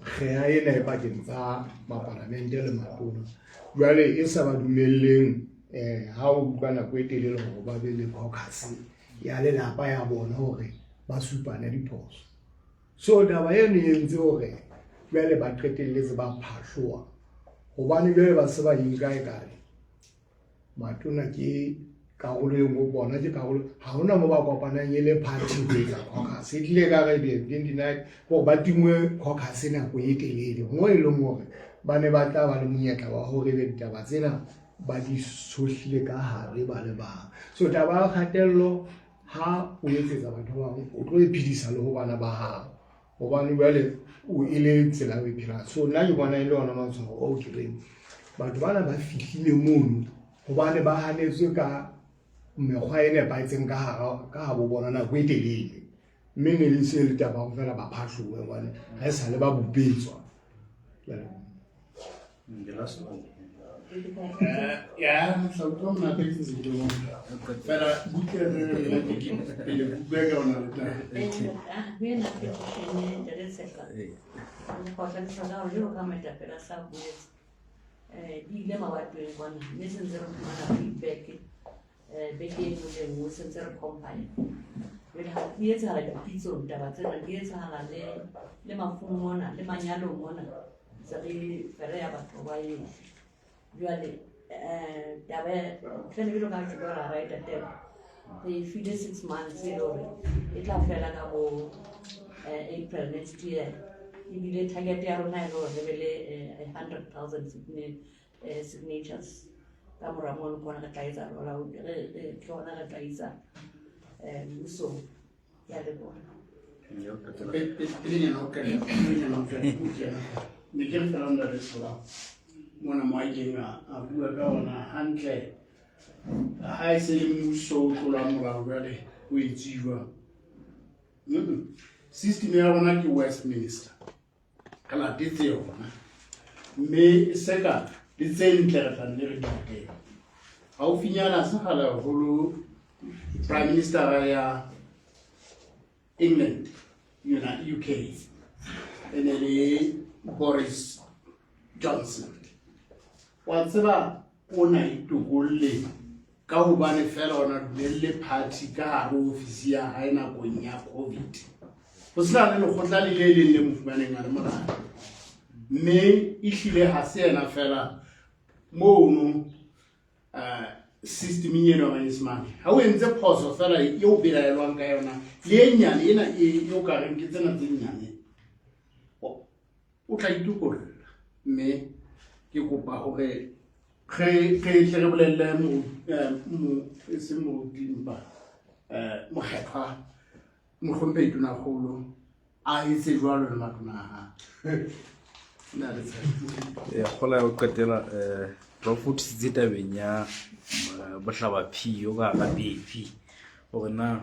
kgea ena e pakeng tsa maparlamente le matona jwale e sa ba dumelleng ha o utlwa nako e telele hore ba be le caucus ya lelapa ya bona hore ba supane diphoso. So taba eno e entse hore jwale ba qetelletse ba phahloha hobane jwale ba se ba inka ekare matona ke karolo e nngwe bona ke karolo ha hona mo ba kopanang e le party ho etsa caucus e tlile ka re 29 hore ba tingwe caucus nako e telele mo e leng hore ba ne ba tla ba le monyetla wa hore be ditaba tsena ba di sohlile ka hare ba le bang. So taba ya kgatello ha o etsetsa batho ba bang o tlo e phedisa le ho bana ba hao hobane jwale o ile tsela o e phela. So nna ke bona e le ona matshwao o ke reng batho bana ba fihlile mono hobane ba hanetswe ka mekgwa e nepahetseng ka habo bona nako e telele mme ne le se le taba ho fela ba phahlohe hobane ha e sa le ba bopetswa. Ja, så kom na det til det. For der bukker det bukker under det. Vi er nok det er det selv. Hvordan så der jo kommer der for så de lemmer var på en næsten så man feedback begge med musen så kompagni. Vel har vi så har det pizza der var så vi så har le mafumona le manyalo mona. Så det for jeg var på vej jwale taba fela bilo ka ke dora right at them they feed 6 months e tla fela ka bo April next year ibile target ya rona e go rebele 100,000 signatures ka moramolo kona ka tlaisa rola o ke ona ka tlaisa so ya le bona Ni ke fela nda re sola mona moaikeng a bua ka ona hantle ha e se le mmuso o tlola morao jwale o etsiwa system ya rona ke Westminster ka la ditse yona mme seka di tse ntle re tla nne re diteng haufinyana sa gala holo prime minister ya England UK ene le Boris Johnson wa tseba ona itokolle ka hobane fela ona dumelle party ka hare ofisi ya hae nakong ya COVID ho sena le lekgotla le le mofumaneng a le morao mme ehlile ha se ena fela mono system eno ya ismane ha o entse phoso fela e o belaelwang ka yona le nyane ena e o ka reng ke tsena tse nyane o tla itokolla mme ke kopa hore re bolelle mo se mo dimba mo kgetha mo khombe tuna kholo a itse jwalo le matuna ha na le ya khola o qetela profit zita benya bohlaba phio ka ga BP hore na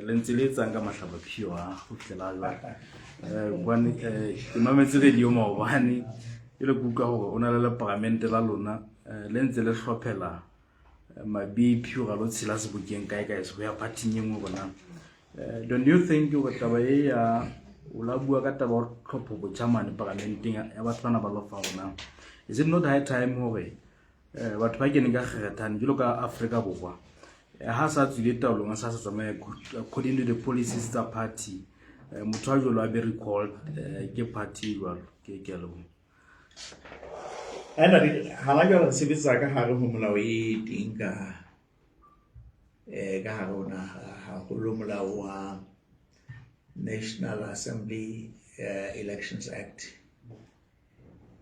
lentse le tsanga mahlaba phio ha go fitlela jwa bone ke mametse radio maobane ile kuka hore ona le parlamente la lona lentse le hlophela mabipi ga lo tshela se bokeng kae kae se go ya party nyengwe bona. Don't you think o taba e ya o la bua ka taba o tlhopho bo chamane parlamenteng ya batho bana ba lo fa bona? Is it not high time hore batho ba kene ka kgethane jalo ka Africa borwa ha sa tswile taolong a sa tsamaya according to the policies tsa party motho a jolo a be recalled ke party jwalo ke lebo ana hana jwale sebetsa ka hare ho molao e teng ka hare ona haholo molao wa National Assembly Elections Act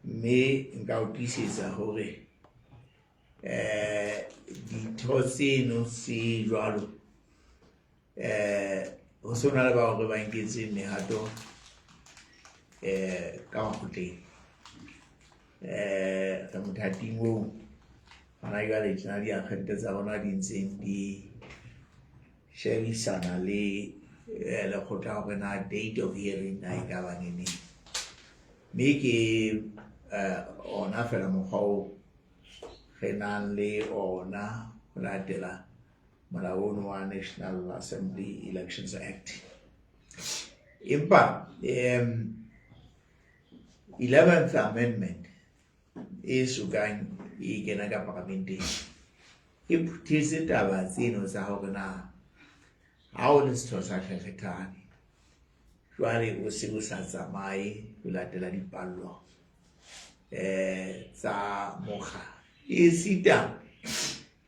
me nka o tlisetsa hore ditho tseno se jwalo ho sona le ba hore ba nketse mehato ka makgotleng ka mothating oo hana jwale tjena diakgente tsa rona di ntseng di sherisana le lekgotla hore na date of hearing na e ka ba neng mme ke ona fela mokgwa o re nang le ona ho latela molao ono wa National Assembly Elections Act. Empa 11th Amendment e sukang e kena ka parlamenteng e phuthetse taba tseno tsa hore na ha o le setho sa kgekgethane jwale o se o sa tsamaye ho latela dipallo tsa mokga e sita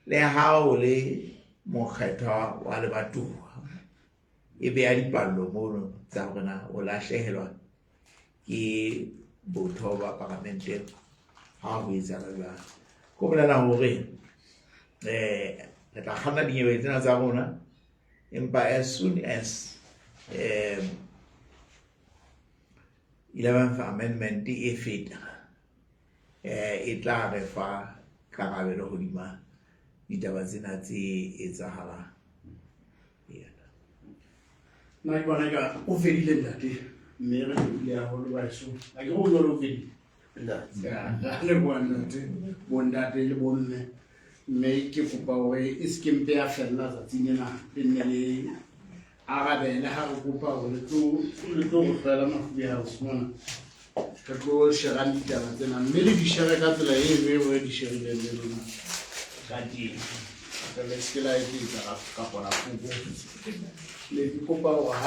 le ha o le mokgethwa wa lebatowa e beha dipallo mono tsa hore na o lahlehelwa ke botho ba parlamente ha ho etsahala jwalo ko bolela hore re tla kganna dinyewe tsena tsa rona empa as soon as 11th Amendment e feta e tla re fa karabelo hodima ditaba tsena tse etsahalang. nna ke bona ka o fedile ntate mme re le haholo baso a ke go jwalo o fedile le bontate bontate le bonne mme ke kopa hore e se kempe ya fella tsatsing ena e nne le arabele ha re kopa hore le tlo go tlwaela mafubi a hao semona re tlo sherang ditaba tsena mme le di shere ka tsela e nngwe re di sherileng le rona ka teng re le se ke la etsetsa ka pona fuko le ke kopa hore